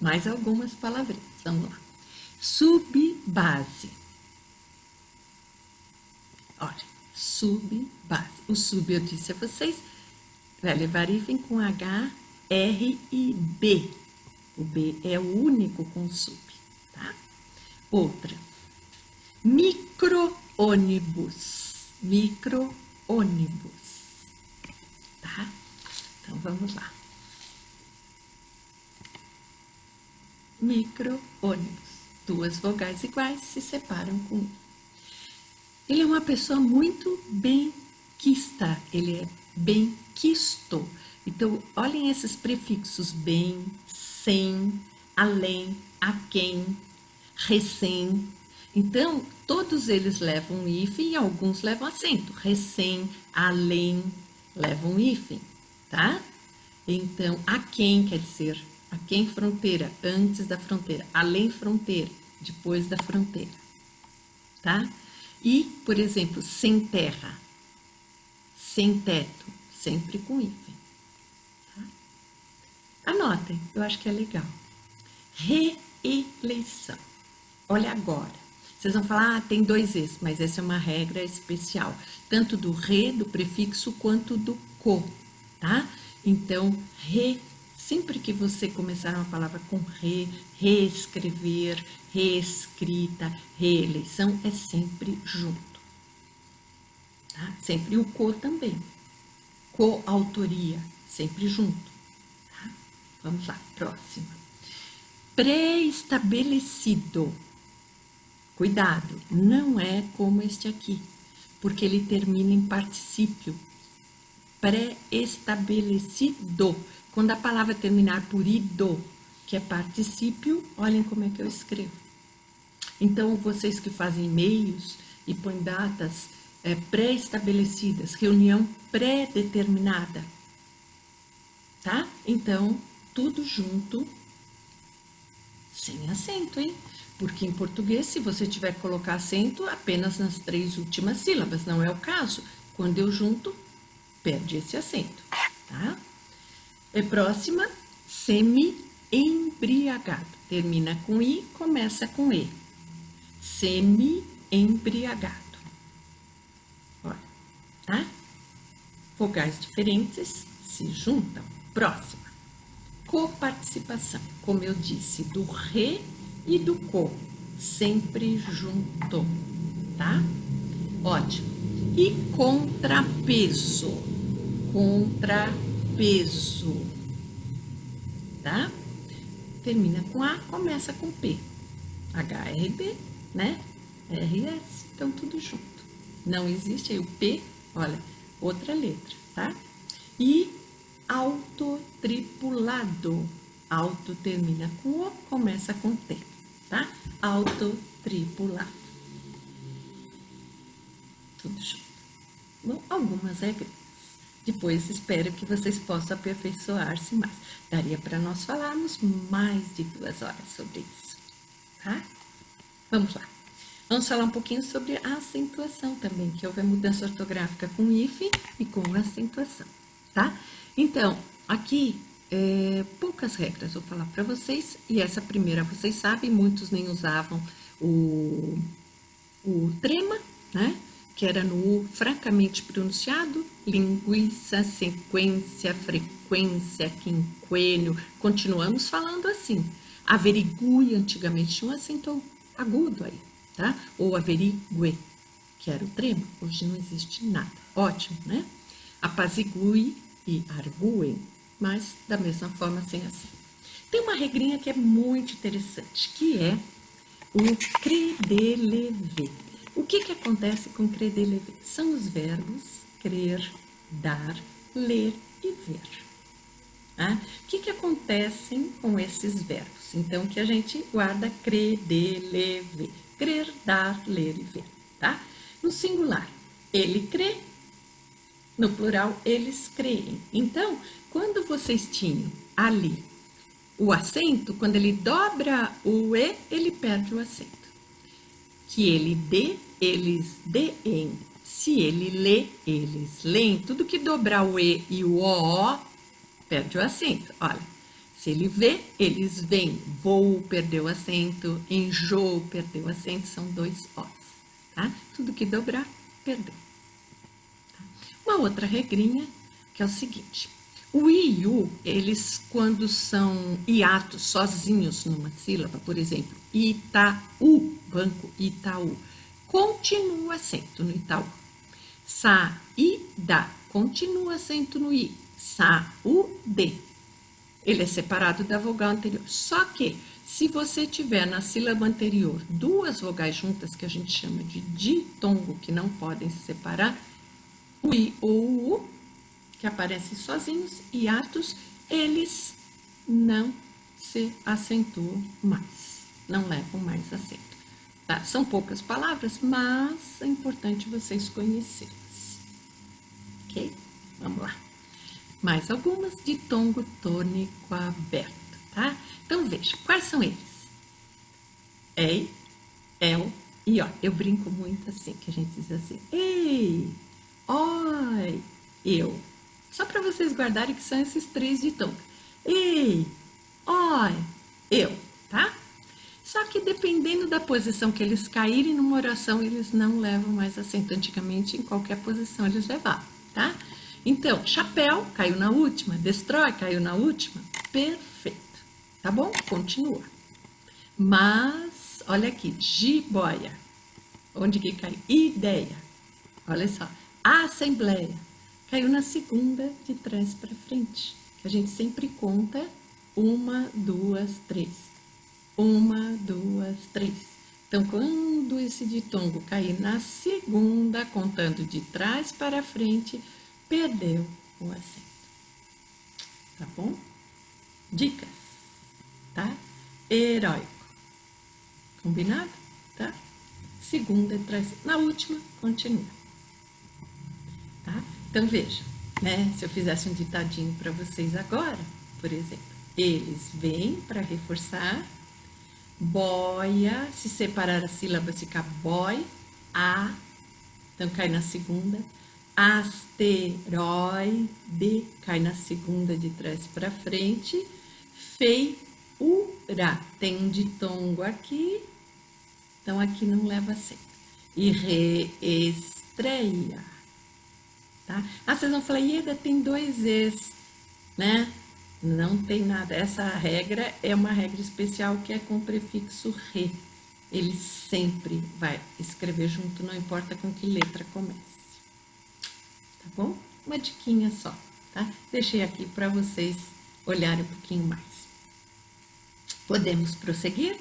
Speaker 2: Mais algumas palavrinhas. Vamos lá. Subbase. Olha, subbase. O sub eu disse a vocês, vai levar hífen com H, R e B. O B é o único com sub, tá? Outra. Micro-ônibus. Micro-ônibus. Tá? Então, vamos lá. Micro-ônibus. 2 vogais iguais se separam com I. Ele é uma pessoa muito benquista. Ele é benquisto. Então, olhem esses prefixos bem, sem, além, aquém, recém. Então, todos eles levam hífen e alguns levam acento. Recém, além, levam hífen, tá? Então, aquém quer dizer aquém fronteira, antes da fronteira, além fronteira, depois da fronteira, tá? E, por exemplo, sem terra, sem teto, sempre com hífen. Tá? Anotem, eu acho que é legal. Reeleição. Olha agora. Vocês vão falar, tem 2 Es, mas essa é uma regra especial, tanto do re, do prefixo, quanto do co, tá? Então, sempre que você começar uma palavra com reescrever, reescrita, reeleição, é sempre junto, tá? Sempre o co também, coautoria, sempre junto, tá? Vamos lá, próxima. Pré-estabelecido. Cuidado, não é como este aqui, porque ele termina em particípio. Pré-estabelecido. Quando a palavra terminar por ido, que é particípio, olhem como é que eu escrevo. Então, vocês que fazem e-mails e põem datas pré-estabelecidas, reunião pré-determinada, tá? Então, tudo junto, sem acento, hein? Porque em português, se você tiver que colocar acento apenas nas 3 últimas sílabas, não é o caso. Quando eu junto, perde esse acento, tá? Próxima, semi-embriagado. Termina com I, começa com E. Semi-embriagado. Olha, tá? Vogais diferentes se juntam. Próxima, coparticipação. Como eu disse, do re e do co, sempre junto, tá? Ótimo. E contrapeso. Contrapeso, tá? Termina com A, começa com P. HRB, né? RS, então tudo junto. Não existe aí o P, olha, outra letra, tá? E autotripulado. Auto termina com O, começa com T, tá? Autotripulado. Tudo junto. Bom, algumas regras. Depois espero que vocês possam aperfeiçoar-se mais. Daria para nós falarmos mais de 2 horas sobre isso, tá? Vamos lá. Vamos falar um pouquinho sobre a acentuação também, que houve a mudança ortográfica com hífen e com acentuação, tá? Então, aqui, poucas regras vou falar para vocês, e essa primeira vocês sabem, muitos nem usavam o trema, né? Que era no U francamente pronunciado, linguiça, sequência, frequência, quinquênio, continuamos falando assim. Averigue, antigamente tinha um acento agudo aí, tá? Ou averigue, que era o trema, hoje não existe nada. Ótimo, né? Apazigue e arguem, mas da mesma forma sem assim. Tem uma regrinha que é muito interessante, que é o credelevé. O que acontece com crer, de, ler, ver? São os verbos crer, dar, ler e ver. Tá? O que acontecem com esses verbos? Então, que a gente guarda crer, de, ler, ver. Crer, dar, ler e ver. Tá? No singular, ele crê. No plural, eles creem. Então, quando vocês tinham ali o acento, quando ele dobra o E, ele perde o acento. Que ele dê, eles deem. Se ele lê, eles leem. Tudo que dobrar o E e o O, perde o acento. Olha, se ele vê, eles veem. Voo, perdeu o acento. Enjoo, perdeu o acento. São 2 Os. Tá? Tudo que dobrar, perdeu. Uma outra regrinha, que é o seguinte. O I e U, eles quando são hiatos sozinhos numa sílaba, por exemplo, Itaú, banco Itaú, continua o acento no Itaú. Saída, continua o acento no I. Saúde, ele é separado da vogal anterior. Só que, se você tiver na sílaba anterior 2 vogais juntas, que a gente chama de ditongo, que não podem se separar, o I ou o U, que aparecem sozinhos, hiatos, eles não se acentuam mais, não levam mais acento. Tá? São poucas palavras, mas é importante vocês conhecê-las. Ok? Vamos lá. Mais algumas de tongo tônico aberto, tá? Então, veja, quais são eles? Ei, el e ó. Eu brinco muito assim, que a gente diz assim, ei, oi, eu. Só para vocês guardarem que são esses 3 de tongo. Ei, oi, eu, tá? Só que dependendo da posição que eles caírem numa oração, eles não levam mais acento. Antigamente, em qualquer posição eles levavam, tá? Então, chapéu, caiu na última. Destrói, caiu na última. Perfeito. Tá bom? Continua. Mas, olha aqui, jiboia. Onde que caiu? Ideia. Olha só. Assembleia. Caiu na segunda de trás para frente. Que a gente sempre conta 1, 2, 3. 1, 2, 3. Então, quando esse ditongo cair na segunda, contando de trás para frente, perdeu o acento. Tá bom? Dicas, tá? Heróico. Combinado? Tá? Segunda, traz. Na última, continua. Tá? Então, veja, né? Se eu fizesse um ditadinho para vocês agora, por exemplo, eles vêm para reforçar, boia, se separar a sílaba, fica boy, a, então cai na segunda. Asteroide, cai na segunda de trás para frente. Feiura, tem um ditongo aqui, então aqui não leva acento. E reestreia, tá? Ah, vocês vão falar, Ieda, tem 2 Es, né? Não tem nada. Essa regra é uma regra especial que é com o prefixo re. Ele sempre vai escrever junto, não importa com que letra comece. Tá bom? Uma diquinha só, tá? Deixei aqui para vocês olharem um pouquinho mais. Podemos prosseguir?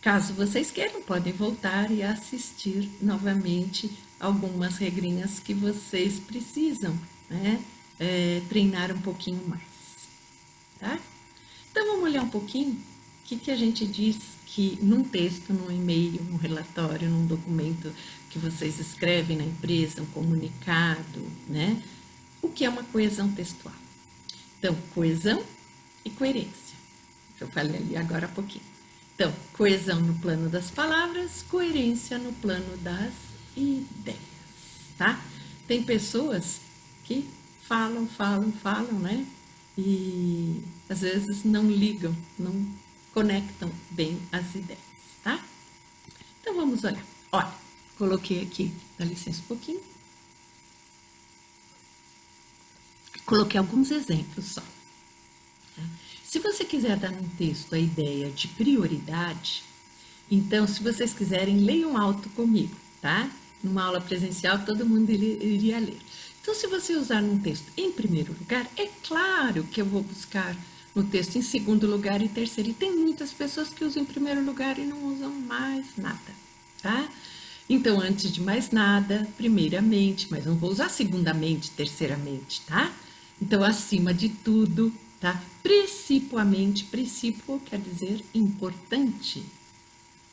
Speaker 2: Caso vocês queiram, podem voltar e assistir novamente algumas regrinhas que vocês precisam, né? Treinar um pouquinho mais, tá? Então, vamos olhar um pouquinho o que a gente diz que num texto, num e-mail, num relatório, num documento que vocês escrevem na empresa, um comunicado, né? O que é uma coesão textual? Então, coesão e coerência, que eu falei ali agora há pouquinho. Então, coesão no plano das palavras, coerência no plano das ideias, tá? Tem pessoas que falam, né? E às vezes não ligam, não conectam bem as ideias, tá? Então, vamos olhar. Olha, coloquei aqui, dá licença um pouquinho. Coloquei alguns exemplos só. Tá? Se você quiser dar num texto a ideia de prioridade, então, se vocês quiserem, leiam alto comigo, tá? Numa aula presencial, todo mundo iria ler. Então, se você usar num texto em primeiro lugar, é claro que eu vou buscar no texto em segundo lugar e terceiro. E tem muitas pessoas que usam em primeiro lugar e não usam mais nada, tá? Então, antes de mais nada, primeiramente, mas não vou usar segundamente, terceiramente, tá? Então, acima de tudo, tá? Principalmente, princípio quer dizer importante,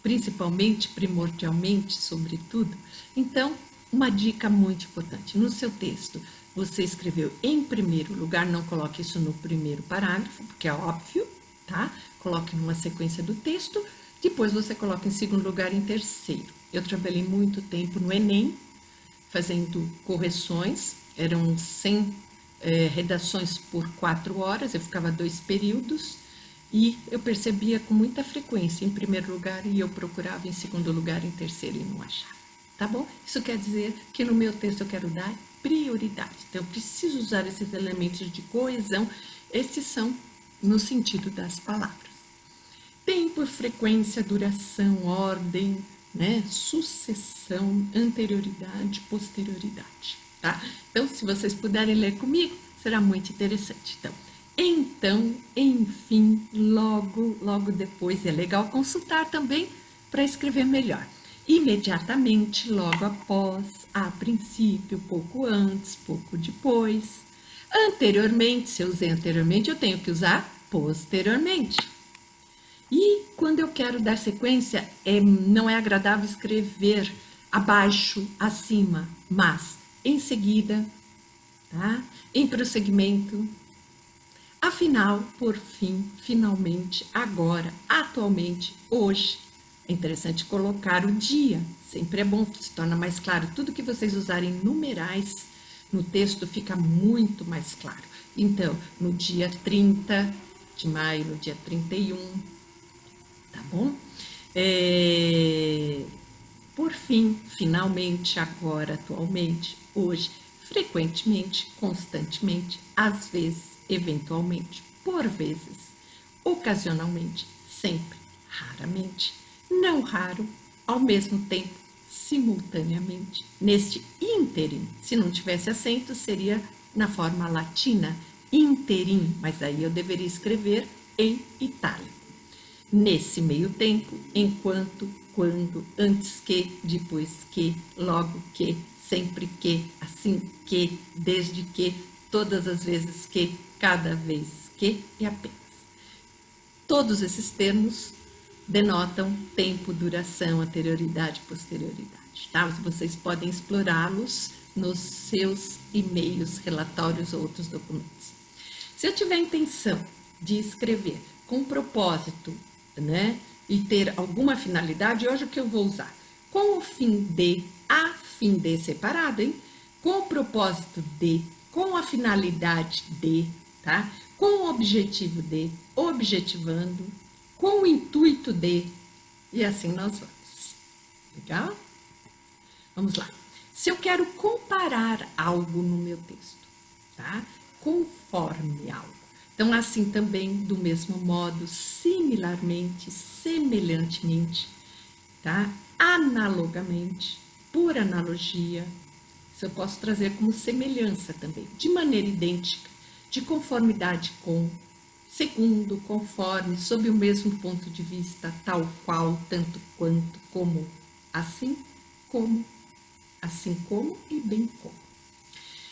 Speaker 2: principalmente, primordialmente, sobretudo. Então, uma dica muito importante. No seu texto, você escreveu em primeiro lugar, não coloque isso no primeiro parágrafo, porque é óbvio, tá? Coloque numa sequência do texto, depois você coloca em segundo lugar e em terceiro. Eu trabalhei muito tempo no Enem, fazendo correções, eram 100 redações por 4 horas, eu ficava 2 períodos, e eu percebia com muita frequência em primeiro lugar e eu procurava em segundo lugar, em terceiro e não achava. Tá bom? Isso quer dizer que no meu texto eu quero dar prioridade. Então, eu preciso usar esses elementos de coesão. Esses são no sentido das palavras. Tempo, frequência, duração, ordem, né? Sucessão, anterioridade, posterioridade. Tá? Então, se vocês puderem ler comigo, será muito interessante. Então, enfim, logo depois, é legal consultar também para escrever melhor. Imediatamente, logo após, a princípio, pouco antes, pouco depois. Anteriormente, se eu usei anteriormente, eu tenho que usar posteriormente. E quando eu quero dar sequência, não é agradável escrever abaixo, acima, mas em seguida, tá? Em prosseguimento. Afinal, por fim, finalmente, agora, atualmente, hoje. É interessante colocar o dia, sempre é bom, se torna mais claro. Tudo que vocês usarem numerais no texto fica muito mais claro. Então, no dia 30 de maio, no dia 31, tá bom? Por fim, finalmente, agora, atualmente, hoje, frequentemente, constantemente, às vezes, eventualmente, por vezes, ocasionalmente, sempre, raramente, não raro, ao mesmo tempo, simultaneamente, neste ínterim. Se não tivesse acento, seria na forma latina, interim, mas aí eu deveria escrever em itálico. Nesse meio tempo, enquanto, quando, antes que, depois que, logo que, sempre que, assim que, desde que, todas as vezes que, cada vez que e apenas. Todos esses termos denotam tempo, duração, anterioridade, posterioridade, tá? Vocês podem explorá-los nos seus e-mails, relatórios ou outros documentos. Se eu tiver a intenção de escrever com propósito, né, e ter alguma finalidade, hoje o que eu vou usar? Com o fim de, a fim de separado, hein? Com o propósito de, com a finalidade de, tá? Com o objetivo de, objetivando, com o intuito de, e assim nós vamos. Legal? Vamos lá. Se eu quero comparar algo no meu texto, tá? Conforme algo. Então, assim também, do mesmo modo, similarmente, semelhantemente, tá? Analogamente, por analogia, isso eu posso trazer como semelhança também, de maneira idêntica, de conformidade com, segundo, conforme, sob o mesmo ponto de vista, tal qual, tanto quanto, como, assim como e bem como.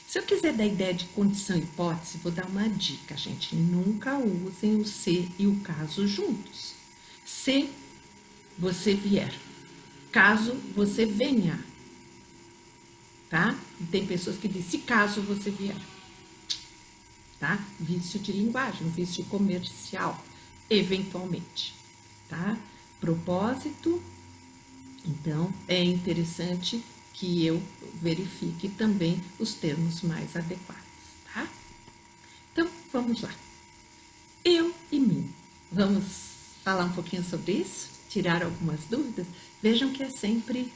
Speaker 2: Se eu quiser dar ideia de condição e hipótese, vou dar uma dica, gente. Nunca usem o se e o caso juntos. Se você vier, caso você venha, tá? E tem pessoas que dizem, se caso você vier, tá? Vício de linguagem, vício comercial, eventualmente, tá? Propósito, então, é interessante que eu verifique também os termos mais adequados, tá? Então, vamos lá. Eu e mim. Vamos falar um pouquinho sobre isso? Tirar algumas dúvidas? Vejam que é sempre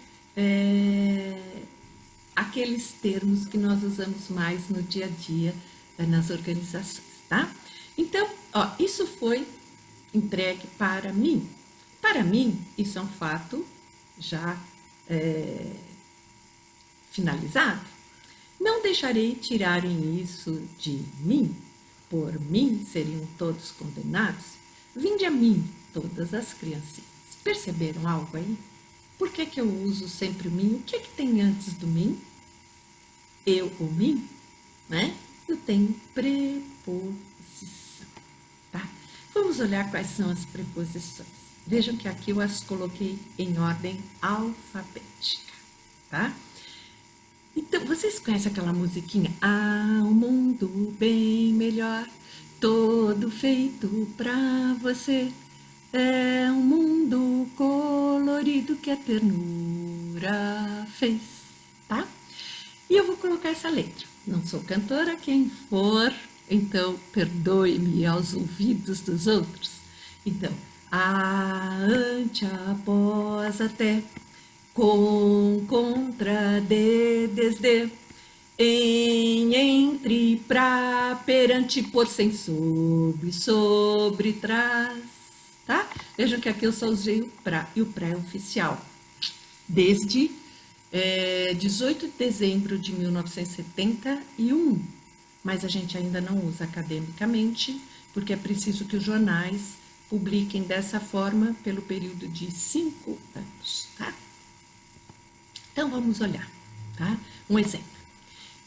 Speaker 2: aqueles termos que nós usamos mais no dia a dia nas organizações, tá? Então, ó, isso foi entregue para mim. Para mim, isso é um fato já finalizado. Não deixarei tirarem isso de mim, por mim seriam todos condenados. Vinde a mim, todas as criancinhas. Perceberam algo aí? Por que que eu uso sempre o mim? O que que tem antes do mim? Eu ou mim, né? Eu tenho preposição, tá? Vamos olhar quais são as preposições. Vejam que aqui eu as coloquei em ordem alfabética, tá? Então, vocês conhecem aquela musiquinha? Ah, um mundo bem melhor, todo feito pra você. É um mundo colorido que a ternura fez, tá? E eu vou colocar essa letra. Não sou cantora, quem for, então perdoe-me aos ouvidos dos outros. Então, a, ante, após, até, com, contra, de, desde, em, entre, pra, perante, por, sem, sobre, trás, tá? Vejam que aqui eu só usei o pra, e o pra é oficial. Desde 18 de dezembro de 1971, mas a gente ainda não usa academicamente, porque é preciso que os jornais publiquem dessa forma pelo período de 5 anos, tá? Então, vamos olhar, tá? Um exemplo.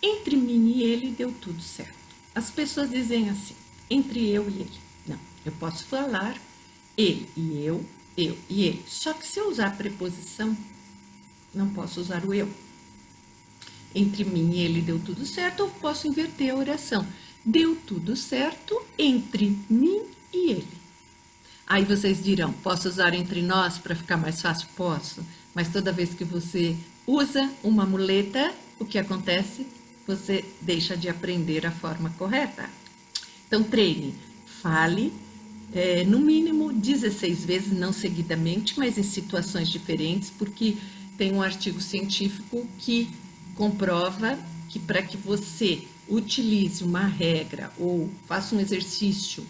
Speaker 2: Entre mim e ele deu tudo certo. As pessoas dizem assim, entre eu e ele. Não, eu posso falar ele e eu e ele. Só que se eu usar a preposição, não posso usar o eu. Entre mim e ele deu tudo certo, eu posso inverter a oração. Deu tudo certo entre mim e ele. Aí vocês dirão, posso usar entre nós para ficar mais fácil? Posso. Mas toda vez que você usa uma muleta, o que acontece? Você deixa de aprender a forma correta. Então, treine. Fale no mínimo 16 vezes, não seguidamente, mas em situações diferentes, porque tem um artigo científico que comprova que para que você utilize uma regra ou faça um exercício,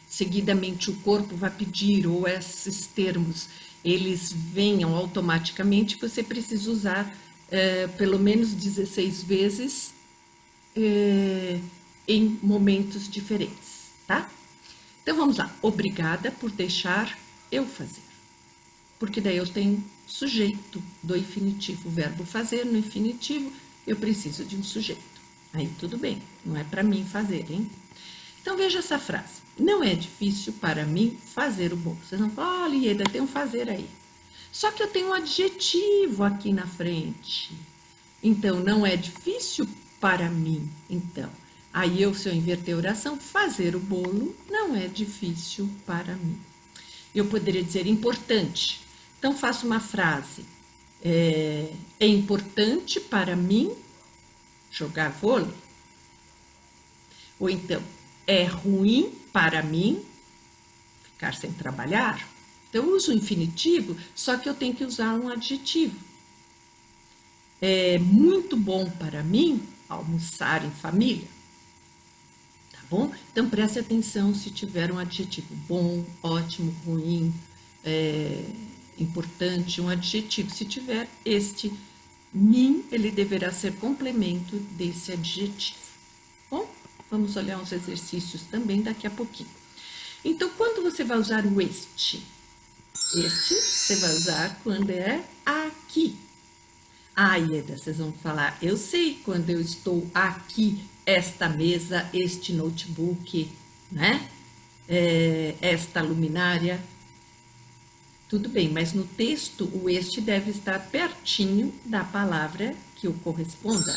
Speaker 2: seguidamente o corpo vai pedir, ou esses termos, eles venham automaticamente, você precisa usar pelo menos 16 vezes em momentos diferentes, tá? Então, vamos lá. Obrigada por deixar eu fazer. Porque daí eu tenho sujeito do infinitivo, o verbo fazer no infinitivo, eu preciso de um sujeito. Aí tudo bem, não é para mim fazer, hein? Então veja essa frase. Não é difícil para mim fazer o bolo. Vocês não falam, olha, Ieda, tem um fazer aí. Só que eu tenho um adjetivo aqui na frente. Então, não é difícil para mim. Então, aí se eu inverter a oração, fazer o bolo não é difícil para mim. Eu poderia dizer importante. Então, faço uma frase. É importante para mim jogar vôlei? Ou então, é ruim para mim ficar sem trabalhar? Então, eu uso o infinitivo, só que eu tenho que usar um adjetivo. É muito bom para mim almoçar em família? Tá bom? Então, preste atenção se tiver um adjetivo bom, ótimo, ruim, importante, um adjetivo. Se tiver este mim, ele deverá ser complemento desse adjetivo. Bom, vamos olhar uns exercícios também daqui a pouquinho. Então, quando você vai usar o este? Este você vai usar quando é aqui. Ah, Ieda, vocês vão falar, eu sei quando eu estou aqui, esta mesa, este notebook, né? Esta luminária. Tudo bem, mas no texto o este deve estar pertinho da palavra que o corresponda.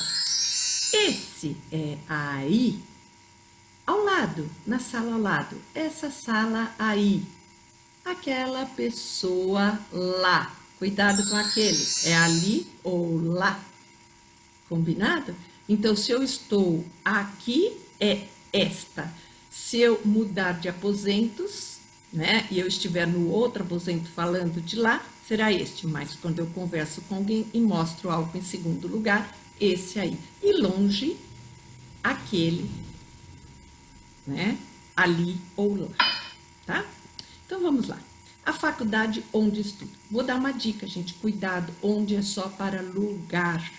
Speaker 2: Esse é aí, ao lado, na sala ao lado. Essa sala aí. Aquela pessoa lá. Cuidado com aquele. É ali ou lá. Combinado? Então, se eu estou aqui, é esta. Se eu mudar de aposentos, né, e eu estiver no outro aposento falando de lá, será este. Mas quando eu converso com alguém e mostro algo em segundo lugar, esse aí. E longe, aquele, né, ali ou lá, tá? Então, vamos lá. A faculdade onde estudo. Vou dar uma dica, gente. Cuidado, onde é só para lugar.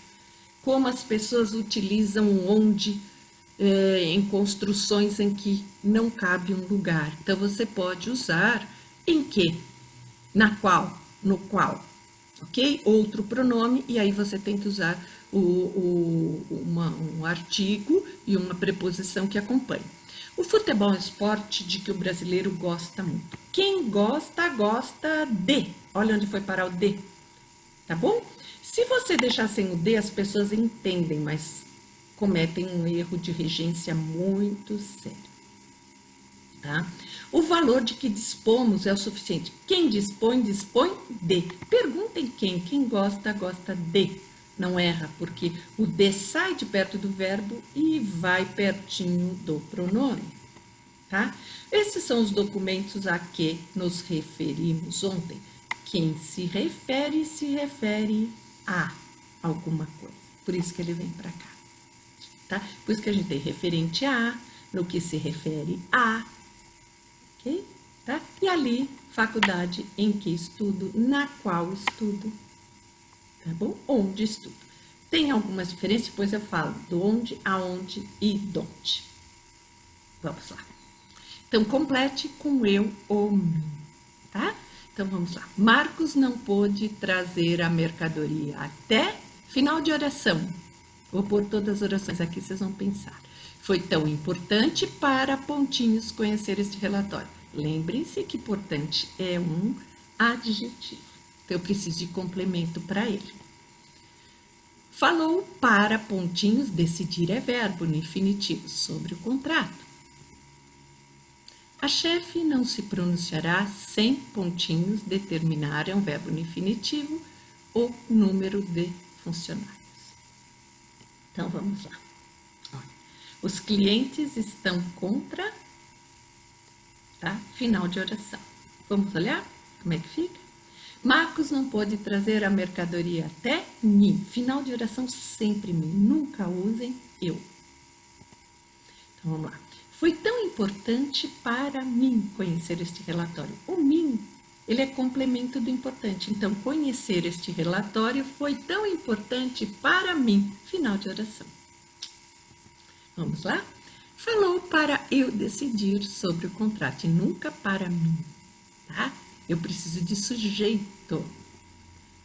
Speaker 2: Como as pessoas utilizam onde em construções em que não cabe um lugar. Então, você pode usar em que, na qual, no qual. ok? Outro pronome, e aí você tem que usar um artigo e uma preposição que acompanhe. O futebol é um esporte de que o brasileiro gosta muito. Quem gosta, gosta de. Olha onde foi parar o de, tá bom? Se você deixar sem o de, as pessoas entendem, mas cometem um erro de regência muito sério. Tá? O valor de que dispomos é o suficiente. Quem dispõe, dispõe de. Perguntem quem. Quem gosta, gosta de. Não erra, porque o de sai de perto do verbo e vai pertinho do pronome. Tá? Esses são os documentos a que nos referimos ontem. Quem se refere a alguma coisa. Por isso que ele vem para cá. Tá? Por isso que a gente tem referente a, no que se refere a. Ok? Tá? E ali, faculdade em que estudo, na qual estudo. Tá bom? Onde estudo. Tem algumas diferenças, depois eu falo do onde, aonde e donde. Vamos lá. Então, complete com eu ou mim, tá? Então, vamos lá. Marcos não pôde trazer a mercadoria até final de oração. Vou pôr todas as orações aqui, vocês vão pensar. Foi tão importante para pontinhos conhecer este relatório. Lembrem-se que importante é um adjetivo. Então, eu preciso de complemento para ele. Falou para pontinhos, decidir é verbo no infinitivo sobre o contrato. A chefe não se pronunciará sem pontinhos, determinar é um verbo no infinitivo, o número de funcionários. Então, vamos lá. Olha, os clientes estão contra, tá? Final de oração. Vamos olhar como é que fica? Marcos não pôde trazer a mercadoria até mim. Final de oração sempre mim. Nunca usem eu. Então, vamos lá. Foi tão importante para mim conhecer este relatório. O mim, ele é complemento do importante. Então, conhecer este relatório foi tão importante para mim. Final de oração. Vamos lá? Falou para eu decidir sobre o contrato e nunca para mim, tá? Eu preciso de sujeito.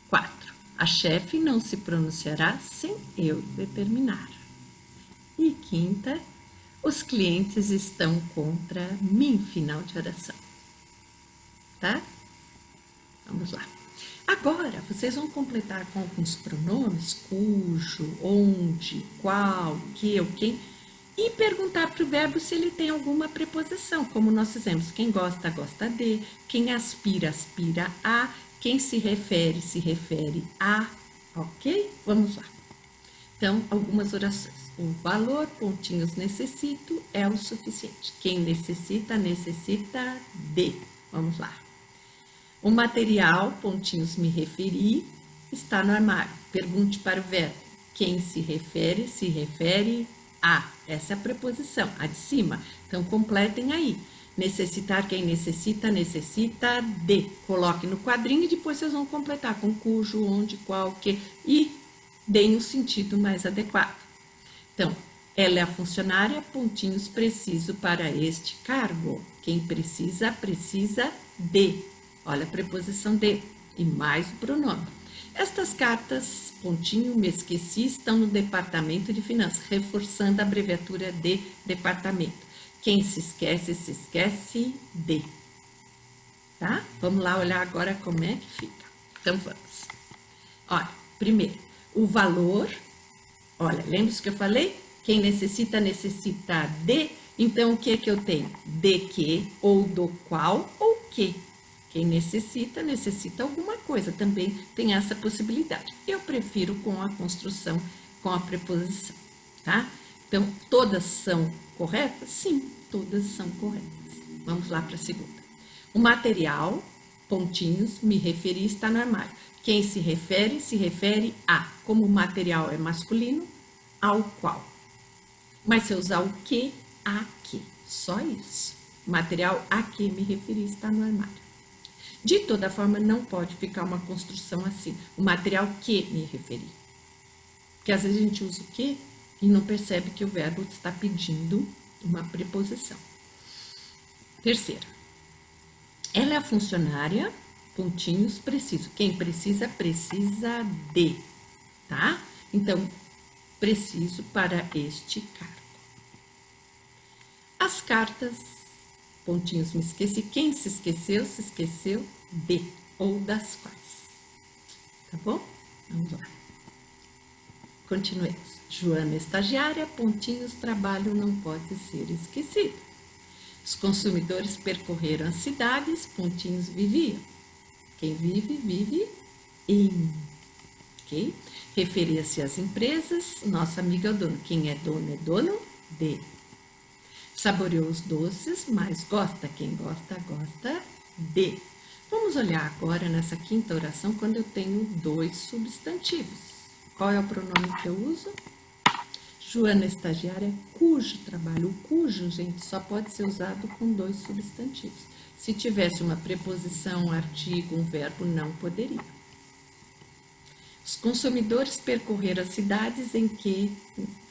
Speaker 2: 4. A chefe não se pronunciará sem eu determinar. E 5. Os clientes estão contra mim, final de oração. Tá? Vamos lá. Agora, vocês vão completar com alguns pronomes, cujo, onde, qual, que, o quem, e perguntar para o verbo se ele tem alguma preposição, como nós fizemos. Quem gosta, gosta de, quem aspira, aspira a, quem se refere a, ok? Vamos lá. Então, algumas orações. O valor, pontinhos, necessito, é o suficiente. Quem necessita, necessita de. Vamos lá. O material, pontinhos, me referi, está no armário. Pergunte para o verbo. Quem se refere a. Essa é a preposição, a de cima. Então, completem aí. Necessitar, quem necessita, necessita de. Coloque no quadrinho e depois vocês vão completar com cujo, onde, qual, que. E deem o sentido mais adequado. Então, ela é a funcionária, pontinhos, preciso para este cargo. Quem precisa, precisa de. Olha a preposição de e mais o pronome. Estas cartas, pontinho, me esqueci, estão no departamento de finanças, reforçando a abreviatura de departamento. Quem se esquece de. Tá? Vamos lá olhar agora como é que fica. Então, vamos. Olha, primeiro, o valor. Olha, lembra-se que eu falei? Quem necessita, necessita de. Então, o que é que eu tenho? De que, ou do qual, ou que. Quem necessita, necessita alguma coisa. Também tem essa possibilidade. Eu prefiro com a construção, com a preposição, tá? Então, todas são corretas? Sim, todas são corretas. Vamos lá para a segunda. O material, pontinhos, me referi, está no armário. Quem se refere a. Como o material é masculino, ao qual. Mas se eu usar o que, a que. Só isso. O material a que me referi está no armário. De toda forma, não pode ficar uma construção assim. O material que me referi. Porque às vezes a gente usa o que e não percebe que o verbo está pedindo uma preposição. Terceira. Ela é a funcionária, pontinhos, preciso. Quem precisa, precisa de, tá? Então, preciso para este cargo. As cartas, pontinhos, me esqueci. Quem se esqueceu de ou das quais. Tá bom? Vamos lá. Continuemos. Joana, estagiária, pontinhos, trabalho não pode ser esquecido. Os consumidores percorreram as cidades, pontinhos, viviam. Quem vive, vive em. Ok? Referia-se às empresas, nossa amiga é o dono. Quem é dono de. Saboreou os doces, mas gosta. Quem gosta, gosta de. Vamos olhar agora nessa quinta oração quando eu tenho dois substantivos. Qual é o pronome que eu uso? Joana, estagiária, cujo trabalho. O cujo, gente, só pode ser usado com dois substantivos. Se tivesse uma preposição, um artigo, um verbo, não poderia. Os consumidores percorreram as cidades em que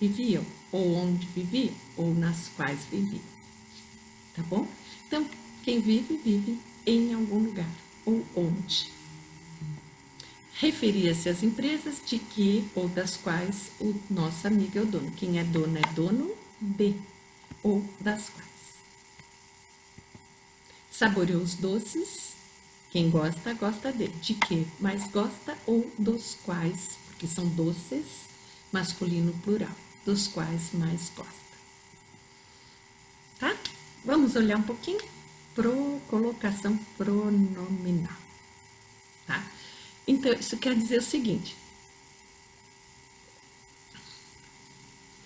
Speaker 2: viviam, ou onde viviam, ou nas quais viviam. Tá bom? Então, quem vive, vive em algum lugar, ou onde. Referia-se às empresas de que ou das quais o nosso amigo é o dono. Quem é dono de, ou das quais. Saboreou os doces. Quem gosta, gosta de que mais gosta ou dos quais, porque são doces, masculino plural, dos quais mais gosta. Tá? Vamos olhar um pouquinho pro colocação pronominal. Tá? Então, isso quer dizer o seguinte.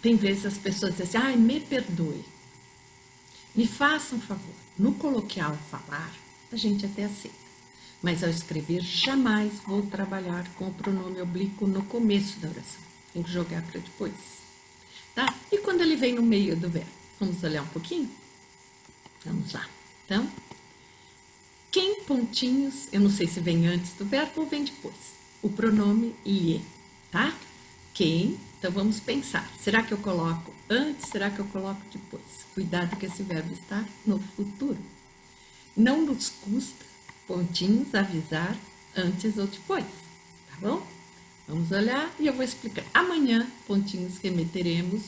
Speaker 2: Tem vezes as pessoas dizem assim, me perdoe, me faça um favor. No coloquial falar, a gente até aceita. Mas ao escrever, jamais vou trabalhar com o pronome oblíquo no começo da oração. Tem que jogar para depois. Tá? E quando ele vem no meio do verbo? Vamos olhar um pouquinho? Vamos lá. Então, quem, pontinhos, eu não sei se vem antes do verbo ou vem depois. O pronome lhe, tá? Quem, então vamos pensar. Será que eu coloco antes? Será que eu coloco depois? Cuidado que esse verbo está no futuro. Não nos custa, pontinhos, avisar antes ou depois, tá bom? Vamos olhar e eu vou explicar. Amanhã, pontinhos, remeteremos,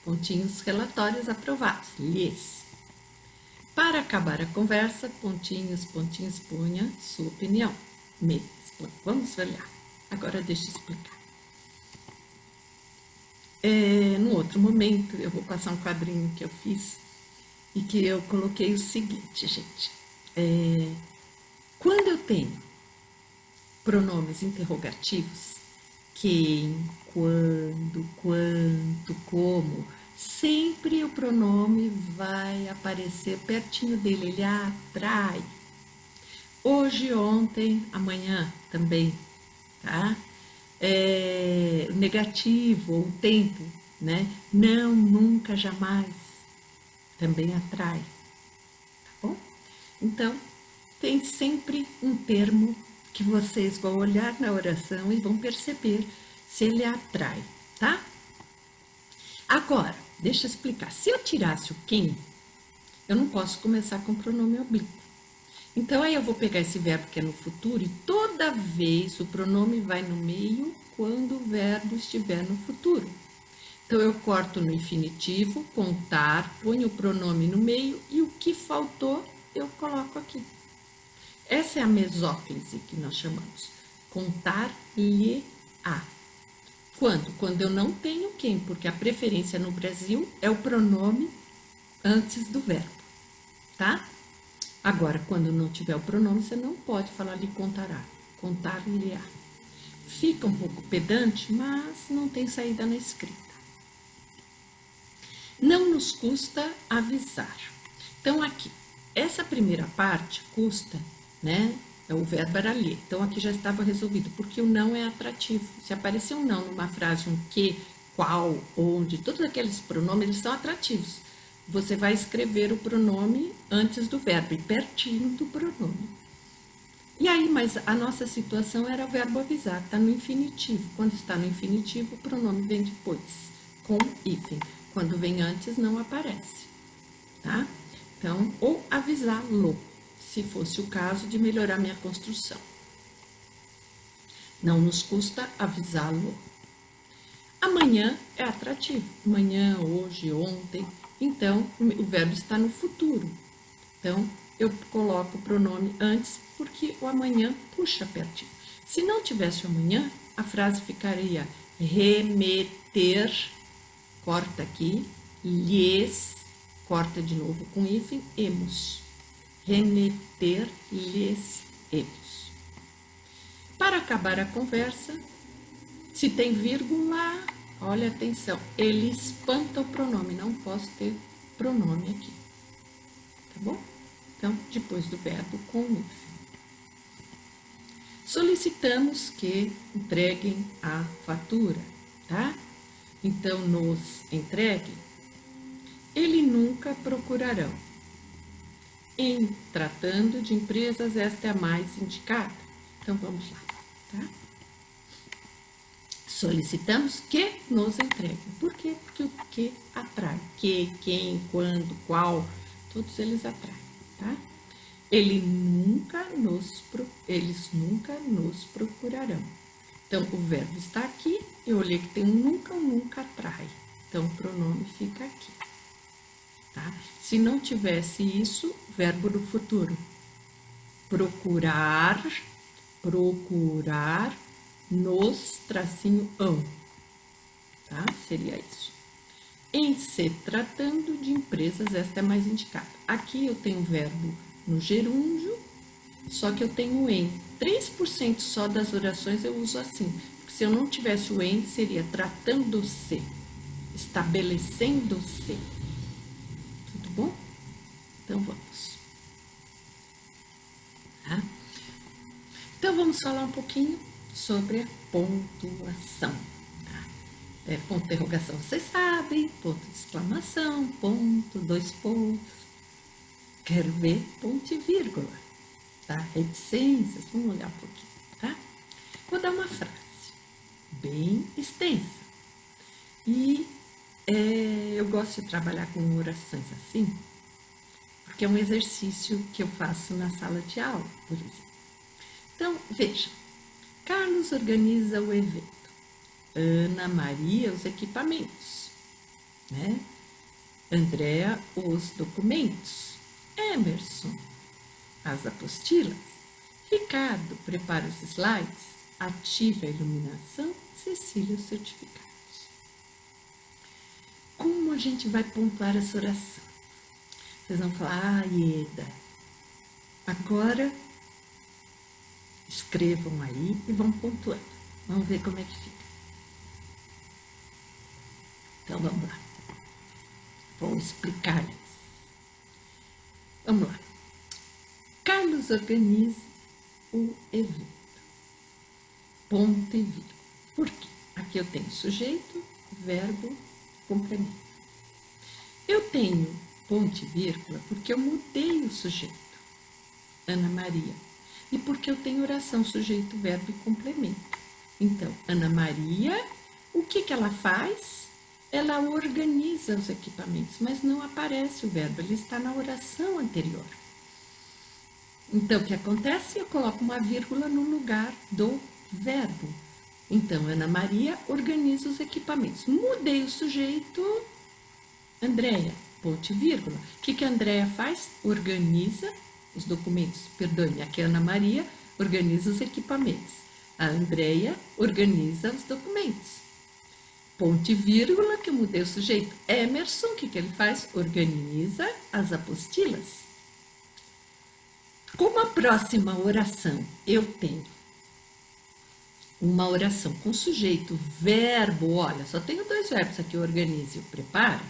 Speaker 2: pontinhos, relatórios aprovados, lhes. Para acabar a conversa, pontinhos, pontinhos, ponha sua opinião. Vamos olhar. Agora deixa eu explicar. No outro momento, eu vou passar um quadrinho que eu fiz e que eu coloquei o seguinte, gente. Quando eu tenho pronomes interrogativos, quem, quando, quanto, como, sempre o pronome vai aparecer pertinho dele, ele atrai. Hoje, ontem, amanhã também, tá? Negativo, ou tempo, né? Não, nunca, jamais, também atrai, tá bom? Então, tem sempre um termo que vocês vão olhar na oração e vão perceber se ele atrai, tá? Agora, deixa eu explicar. Se eu tirasse o quem, eu não posso começar com pronome oblíquo. Então, aí eu vou pegar esse verbo que é no futuro e toda vez o pronome vai no meio quando o verbo estiver no futuro. Então, eu corto no infinitivo, contar, ponho o pronome no meio e o que faltou eu coloco aqui. Essa é a mesóclise que nós chamamos. Contar-lhe-á. Quando? Quando eu não tenho quem, porque a preferência no Brasil é o pronome antes do verbo, tá? Agora, quando não tiver o pronome, você não pode falar lhe contará, contar-lhe-á. Fica um pouco pedante, mas não tem saída na escrita. Não nos custa avisar. Então, aqui, essa primeira parte custa, né? O verbo era ler. Então, aqui já estava resolvido, porque o não é atrativo. Se aparecer um não numa frase, um que, qual, onde, todos aqueles pronomes, eles são atrativos. Você vai escrever o pronome antes do verbo, e pertinho do pronome. E aí, mas a nossa situação era o verbo avisar, está no infinitivo. Quando está no infinitivo, o pronome vem depois, com hífen. Quando vem antes, não aparece, tá? Então, ou avisá-lo. se fosse o caso de melhorar minha construção. Não nos custa avisá-lo. Amanhã é atrativo. Amanhã, hoje, ontem. Então, o verbo está no futuro. Então, eu coloco o pronome antes porque o amanhã puxa pertinho. Se não tivesse o amanhã, a frase ficaria remeter, corta aqui, lhes, corta de novo com hífen, emos. Remeter-lhes emos. Para acabar a conversa, se tem vírgula, olha atenção, ele espanta o pronome, não posso ter pronome aqui, tá bom? Então, depois do verbo com hífen. Solicitamos que entreguem a fatura, tá? Então, nos entreguem. Ele nunca procurarão. Em tratando de empresas, esta é a mais indicada. Então, vamos lá, tá? Solicitamos que nos entreguem. Por quê? Porque o que atrai. Que, quem, quando, qual, todos eles atraem, tá? Eles nunca nos procurarão. Então, o verbo está aqui. Eu olhei que tem um nunca atrai. Então, o pronome fica aqui. Tá? Se não tivesse isso, verbo do futuro. Procurar, nos, tracinho, ão. Tá? Seria isso. Em se tratando de empresas, esta é mais indicada. Aqui eu tenho o verbo no gerúndio, só que eu tenho o em. 3% só das orações eu uso assim. Porque se eu não tivesse o em, seria tratando-se, estabelecendo-se. Tudo bom? Então, vamos. Tá? Então, vamos falar um pouquinho sobre a pontuação. Tá? Ponto de interrogação, vocês sabem. Ponto de exclamação, ponto, 2 pontos. Quero ver ponto e vírgula, tá? Reticências, vamos olhar um pouquinho, tá? Vou dar uma frase bem extensa. E eu gosto de trabalhar com orações assim, porque é um exercício que eu faço na sala de aula, por exemplo. Então, veja, Carlos organiza o evento, Ana Maria os equipamentos, né? Andréa os documentos, Emerson as apostilas, Ricardo prepara os slides, ativa a iluminação, Cecília os certificados. Como a gente vai pontuar essa oração? Vocês vão falar, Ieda, agora escrevam aí e vão pontuando. Vamos ver como é que fica. Então, vamos lá. Vou explicar-lhes. Vamos lá. Carlos organiza o evento. Ponto e vírgula. Por quê? Aqui eu tenho sujeito, verbo, complemento. Eu tenho ponto e vírgula porque eu mudei o sujeito, Ana Maria. E porque eu tenho oração, sujeito, verbo e complemento. Então, Ana Maria, o que ela faz? Ela organiza os equipamentos, mas não aparece o verbo, ele está na oração anterior. Então, o que acontece? Eu coloco uma vírgula no lugar do verbo. Então, Ana Maria organiza os equipamentos. Mudei o sujeito, Andréia, ponto e vírgula. O que a Andréia faz? Organiza os documentos. Perdoe-me, aqui a Ana Maria organiza os equipamentos. A Andréia organiza os documentos. Ponto e vírgula, que eu mudei o sujeito. Emerson, o que ele faz? Organiza as apostilas. Como a próxima oração eu tenho uma oração com sujeito, verbo, olha, só tenho 2 verbos aqui, organize e prepara.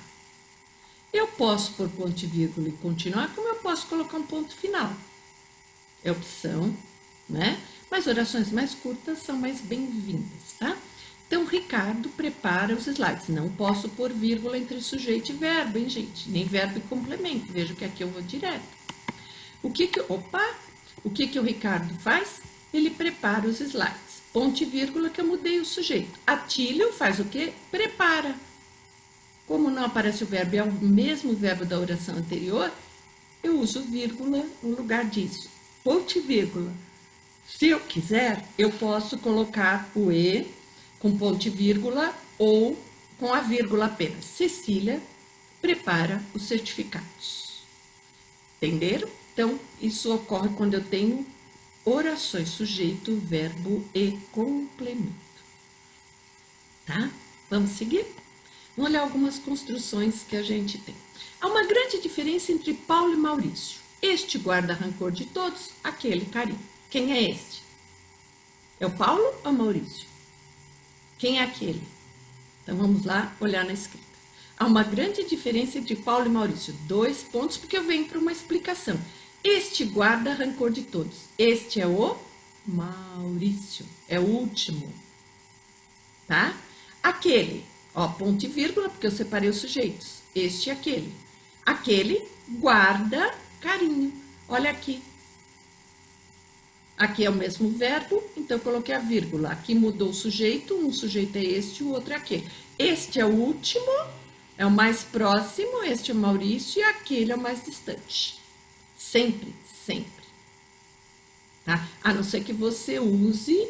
Speaker 2: Eu posso pôr ponto e vírgula e continuar, como eu posso colocar um ponto final. É opção, né? Mas orações mais curtas são mais bem-vindas, tá? Então, Ricardo prepara os slides. Não posso pôr vírgula entre sujeito e verbo, hein, gente? Nem verbo e complemento. Veja que aqui eu vou direto. O que o Ricardo faz? Ele prepara os slides. Ponto e vírgula que eu mudei o sujeito. Atílio faz o quê? Prepara. Como não aparece o verbo, é o mesmo verbo da oração anterior, eu uso vírgula no lugar disso. Ponto e vírgula. Se eu quiser, eu posso colocar o E com ponto e vírgula ou com a vírgula apenas. Cecília prepara os certificados. Entenderam? Então, isso ocorre quando eu tenho orações sujeito, verbo e complemento. Tá? Vamos seguir? Vamos olhar algumas construções que a gente tem. Há uma grande diferença entre Paulo e Maurício. Este guarda rancor de todos, aquele carinho. Quem é este? É o Paulo ou Maurício? Quem é aquele? Então vamos lá olhar na escrita. Há uma grande diferença entre Paulo e Maurício. 2 pontos, porque eu venho para uma explicação. Este guarda rancor de todos. Este é o Maurício. É o último. Tá? Aquele, ó, ponto e vírgula, porque eu separei os sujeitos. Este e aquele. Aquele guarda carinho. Olha aqui. Aqui é o mesmo verbo, então eu coloquei a vírgula. Aqui mudou o sujeito, um sujeito é este, o outro é aquele. Este é o último, é o mais próximo, este é o Maurício e aquele é o mais distante. Sempre, sempre. Tá? A não ser que você use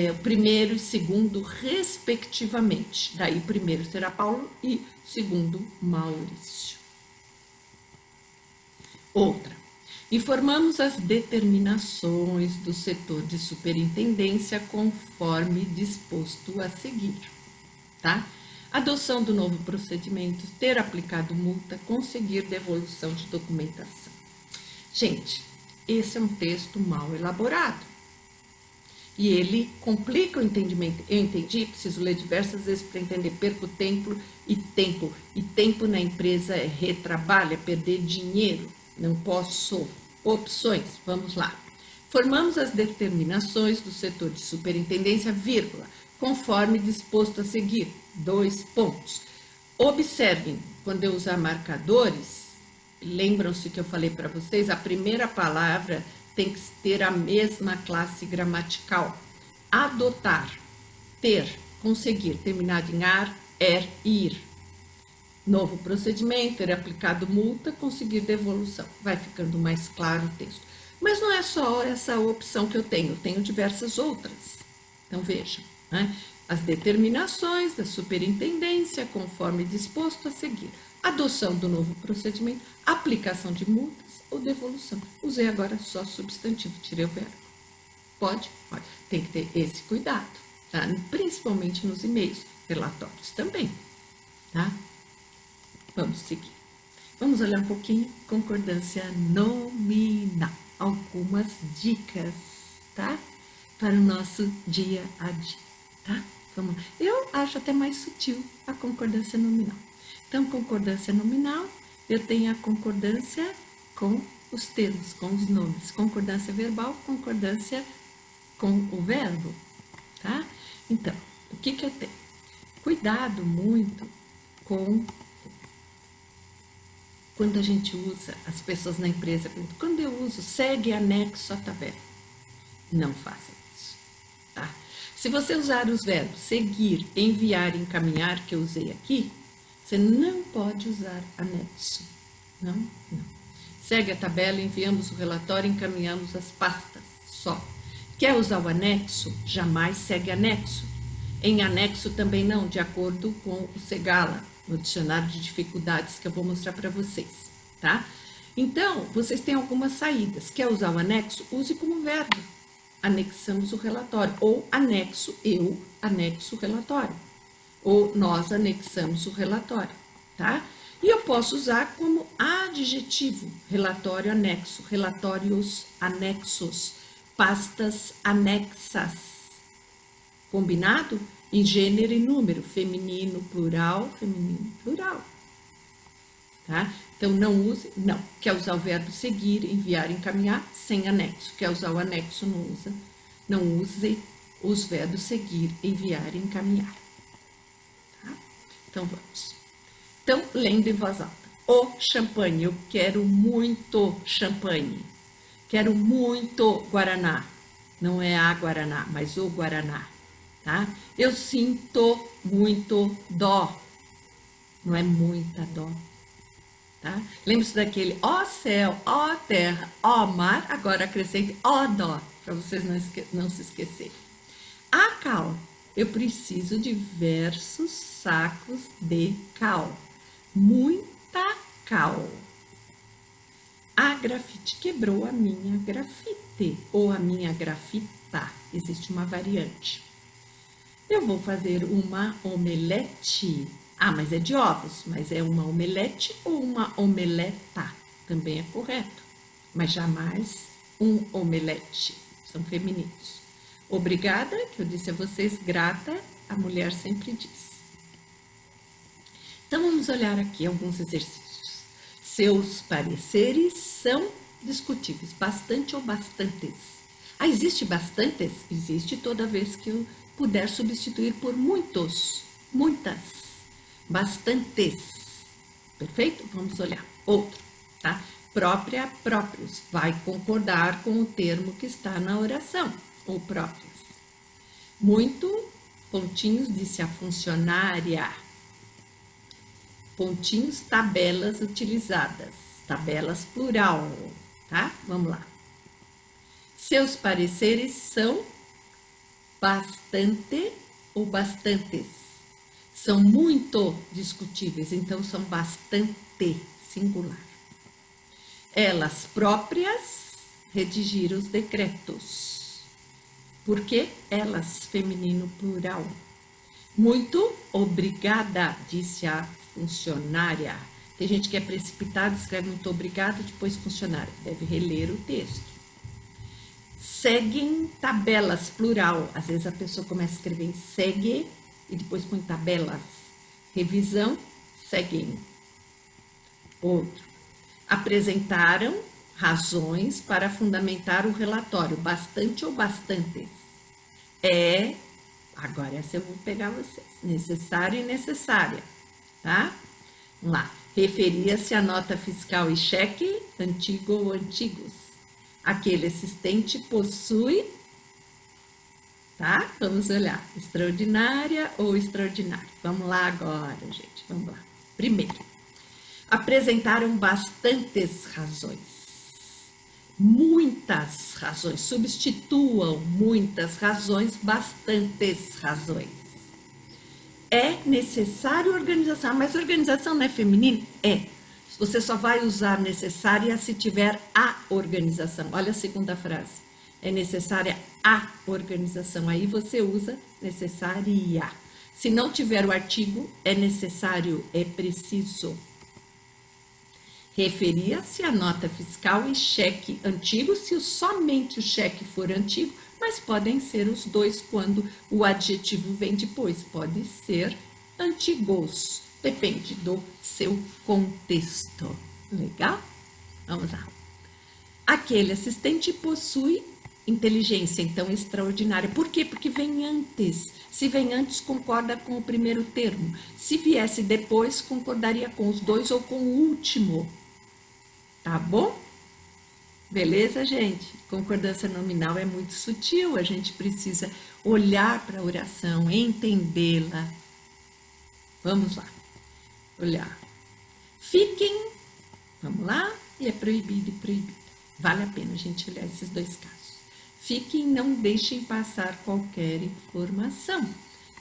Speaker 2: o primeiro e segundo respectivamente. Daí o primeiro será Paulo e o segundo Maurício. Outra. Informamos as determinações do setor de superintendência conforme disposto a seguir, tá? Adoção do novo procedimento, ter aplicado multa, conseguir devolução de documentação. Gente, esse é um texto mal elaborado e ele complica o entendimento. Eu entendi, preciso ler diversas vezes para entender, perco tempo e tempo. E tempo na empresa é retrabalho, é perder dinheiro. Não posso. Opções, vamos lá. Formamos as determinações do setor de superintendência, vírgula, conforme disposto a seguir. 2 pontos. Observem, quando eu usar marcadores, lembram-se que eu falei para vocês, a primeira palavra tem que ter a mesma classe gramatical. Adotar, ter, conseguir, terminado em ar, ir. Novo procedimento, ter aplicado multa, conseguir devolução. Vai ficando mais claro o texto. Mas não é só essa opção que eu tenho diversas outras. Então, vejam, né? As determinações da superintendência, conforme disposto a seguir. Adoção do novo procedimento, aplicação de multas ou devolução. Usei agora só substantivo, tirei o verbo. Pode? Pode. Tem que ter esse cuidado, tá? Principalmente nos e-mails, relatórios também, tá? Vamos seguir. Vamos olhar um pouquinho concordância nominal. Algumas dicas, tá? Para o nosso dia a dia, tá? Vamos. Eu acho até mais sutil a concordância nominal. Então, concordância nominal, eu tenho a concordância com os termos, com os nomes. Concordância verbal, concordância com o verbo, tá? Então, o que eu tenho? Cuidado muito com quando a gente usa, as pessoas na empresa perguntam, quando eu uso segue anexo à tabela. Não faça isso, tá? Se você usar os verbos seguir, enviar e encaminhar, que eu usei aqui, você não pode usar anexo. Não, não. Segue a tabela, enviamos o relatório, encaminhamos as pastas, só. Quer usar o anexo? Jamais segue anexo. Em anexo também não, de acordo com o Segala, no dicionário de dificuldades que eu vou mostrar para vocês, tá? Então, vocês têm algumas saídas. Quer usar o anexo? Use como verbo. Anexamos o relatório. Ou anexo, eu anexo o relatório. Ou nós anexamos o relatório, tá? E eu posso usar como adjetivo. Relatório anexo, relatórios anexos, pastas anexas. Combinado? Em gênero e número, feminino, plural, tá? Então, não use, não. Quer usar o verbo seguir, enviar, encaminhar, sem anexo. Quer usar o anexo, não usa. Não use os verbos seguir, enviar e encaminhar. Tá? Então, vamos. Então, lendo em voz alta. O champanhe, eu quero muito champanhe. Quero muito guaraná. Não é a guaraná, mas o guaraná. Tá? Eu sinto muito dó. Não é muita dó. tá? Lembre-se daquele ó céu, ó terra, ó mar, agora acrescente ó dó, para vocês não se esquecerem. A cal, eu preciso de diversos sacos de cal, muita cal. A grafite quebrou a minha grafite ou a minha grafita, existe uma variante. Eu vou fazer uma omelete. Ah, mas é de ovos, mas é uma omelete ou uma omeleta? Também é correto, mas jamais um omelete, são femininos. Obrigada, que eu disse a vocês, grata, a mulher sempre diz. Então vamos olhar aqui alguns exercícios. Seus pareceres são discutíveis, bastante ou bastantes. Ah, existe bastantes? Existe toda vez que eu puder substituir por muitos, muitas, bastantes. Perfeito? Vamos olhar. Outro, tá? Própria, próprios. Vai concordar com o termo que está na oração, ou próprios. Muito, pontinhos, disse a funcionária. Pontinhos, tabelas utilizadas. Tabelas plural, tá? Vamos lá. Seus pareceres são bastante ou bastantes. São muito discutíveis, então são bastante, singular. Elas próprias redigiram os decretos. Por que elas, feminino plural? Muito obrigada, disse a funcionária. Tem gente que é precipitada, escreve muito obrigada, depois funcionária. Deve reler o texto. Seguem tabelas, plural. Às vezes a pessoa começa a escrever em segue e depois põe tabelas. Revisão, seguem. Outro. Apresentaram razões para fundamentar o relatório. Bastante ou bastantes? Agora essa eu vou pegar vocês. Necessário e necessária, tá? Vamos lá. Referia-se à nota fiscal e cheque, antigo ou antigos. Aquele assistente possui, tá? Vamos olhar. Extraordinária ou extraordinário? Vamos lá agora, gente. Vamos lá. Primeiro, apresentaram bastantes razões. Muitas razões. Substituam muitas razões, bastantes razões. É necessário organização. Mas organização não é feminino? É. Você só vai usar necessária se tiver a organização. Olha a segunda frase. É necessária a organização. Aí você usa necessária. Se não tiver o artigo, é necessário, é preciso. Referia-se à nota fiscal e cheque antigo, se somente o cheque for antigo, mas podem ser os dois quando o adjetivo vem depois. Pode ser antigos. Depende do seu contexto. Legal? Vamos lá. Aquele assistente possui inteligência, então, extraordinária. Por quê? Porque vem antes. Se vem antes, concorda com o primeiro termo. Se viesse depois, concordaria com os dois ou com o último. Tá bom? Beleza, gente? Concordância nominal é muito sutil. A gente precisa olhar para a oração, entendê-la. Vamos lá. Olhar. Fiquem, vamos lá, e é proibido e proibida. Vale a pena a gente olhar esses dois casos. Fiquem, não deixem passar qualquer informação.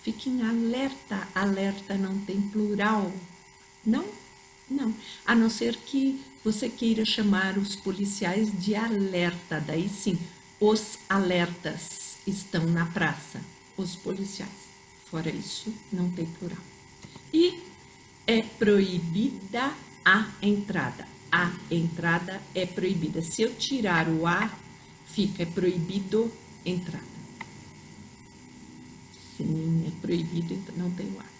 Speaker 2: Fiquem alerta. Alerta não tem plural. Não. A não ser que você queira chamar os policiais de alerta. Daí sim, os alertas estão na praça. Os policiais. Fora isso, não tem plural. E é proibida a entrada. A entrada é proibida. Se eu tirar o a, fica proibido entrada. Sim, é proibido, não tem o a.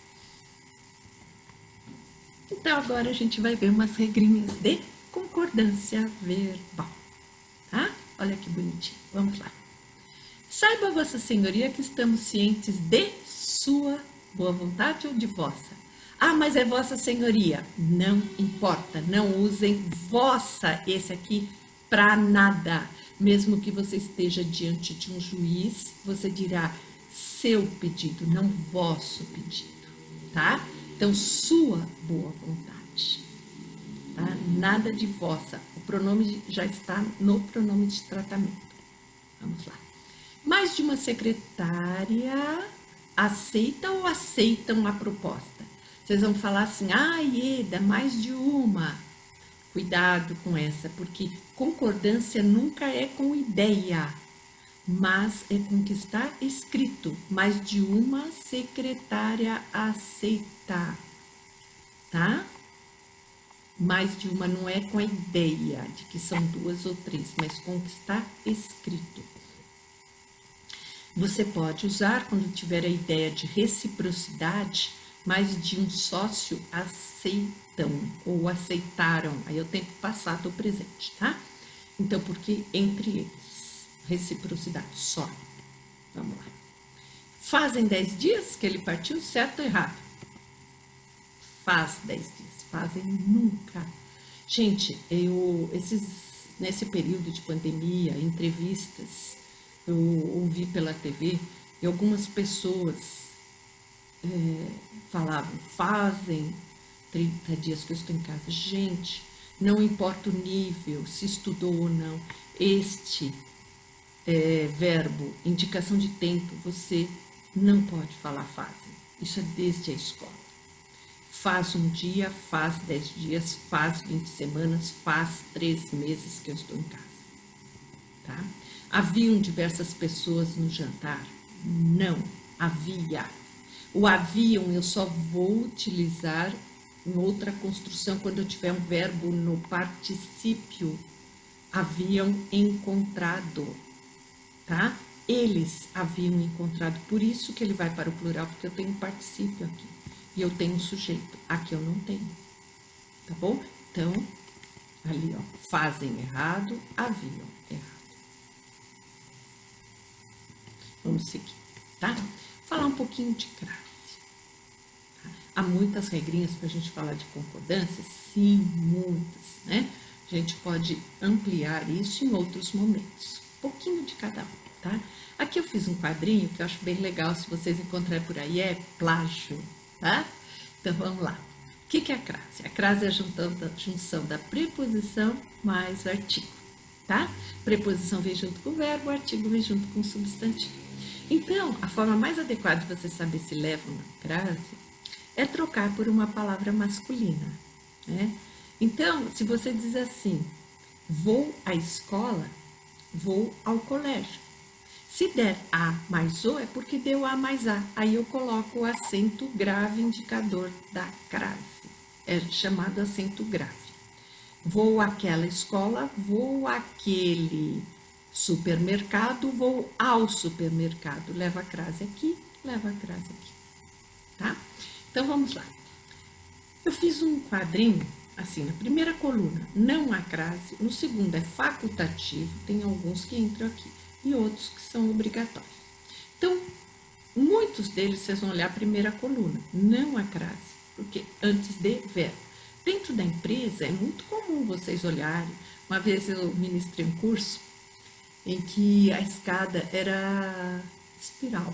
Speaker 2: Então, agora a gente vai ver umas regrinhas de concordância verbal, tá? Olha que bonitinho. Vamos lá. Saiba, Vossa Senhoria, que estamos cientes de sua boa vontade ou de vossa. Ah, mas é Vossa Senhoria. Não importa, não usem vossa, esse aqui, para nada. Mesmo que você esteja diante de um juiz, você dirá seu pedido, não vosso pedido, tá? Então, sua boa vontade, tá? Nada de vossa. O pronome já está no pronome de tratamento. Vamos lá. Mais de uma secretária aceita ou aceitam a proposta? Vocês vão falar assim, Ieda, mais de uma. Cuidado com essa, porque concordância nunca é com ideia, mas é com o que está escrito. Mais de uma secretária aceita, tá? Mais de uma não é com a ideia de que são 2 ou 3, mas com o que está escrito. Você pode usar quando tiver a ideia de reciprocidade, mais de um sócio aceitam ou aceitaram. Aí é o tempo passado ou presente, tá? Então, porque entre eles, reciprocidade, só. Vamos lá. Fazem 10 dias que ele partiu, certo ou errado? Faz 10 dias, fazem nunca. Gente, nesse período de pandemia, entrevistas, eu ouvi pela TV e algumas pessoas falavam, fazem 30 dias que eu estou em casa. Gente, não importa o nível, se estudou ou não, este verbo, indicação de tempo, você não pode falar fazem. Isso é desde a escola. Faz um dia, faz 10 dias, faz 20 semanas, faz 3 meses que eu estou em casa. Tá? Haviam diversas pessoas no jantar? Não, havia. O haviam eu só vou utilizar em outra construção quando eu tiver um verbo no particípio. Haviam encontrado, tá? Eles haviam encontrado, por isso que ele vai para o plural, porque eu tenho um particípio aqui. E eu tenho um sujeito, aqui eu não tenho, tá bom? Então, ali, ó, fazem errado, haviam errado. Vamos seguir, tá? Falar um pouquinho de crase. Tá? Há muitas regrinhas para a gente falar de concordância? Sim, muitas, né? A gente pode ampliar isso em outros momentos. Um pouquinho de cada um, tá? Aqui eu fiz um quadrinho que eu acho bem legal, se vocês encontrarem por aí, é plágio, tá? Então, vamos lá. O que é a crase? A crase é a junção da preposição mais o artigo, tá? Preposição vem junto com o verbo, o artigo vem junto com o substantivo. Então, a forma mais adequada de você saber se leva uma crase é trocar por uma palavra masculina, né? Então, se você diz assim, vou à escola, vou ao colégio. Se der A mais O, é porque deu A mais A. Aí eu coloco o acento grave indicador da crase. É chamado acento grave. Vou àquela escola, vou àquele supermercado, vou ao supermercado. Leva a crase aqui, leva a crase aqui. Tá? Então, vamos lá. Eu fiz um quadrinho, assim, na primeira coluna, não há crase. No segundo é facultativo, tem alguns que entram aqui. E outros que são obrigatórios. Então, muitos deles vocês vão olhar a primeira coluna, não a crase, porque antes de verbo. Dentro da empresa é muito comum vocês olharem. Uma vez eu ministrei um curso em que a escada era espiral.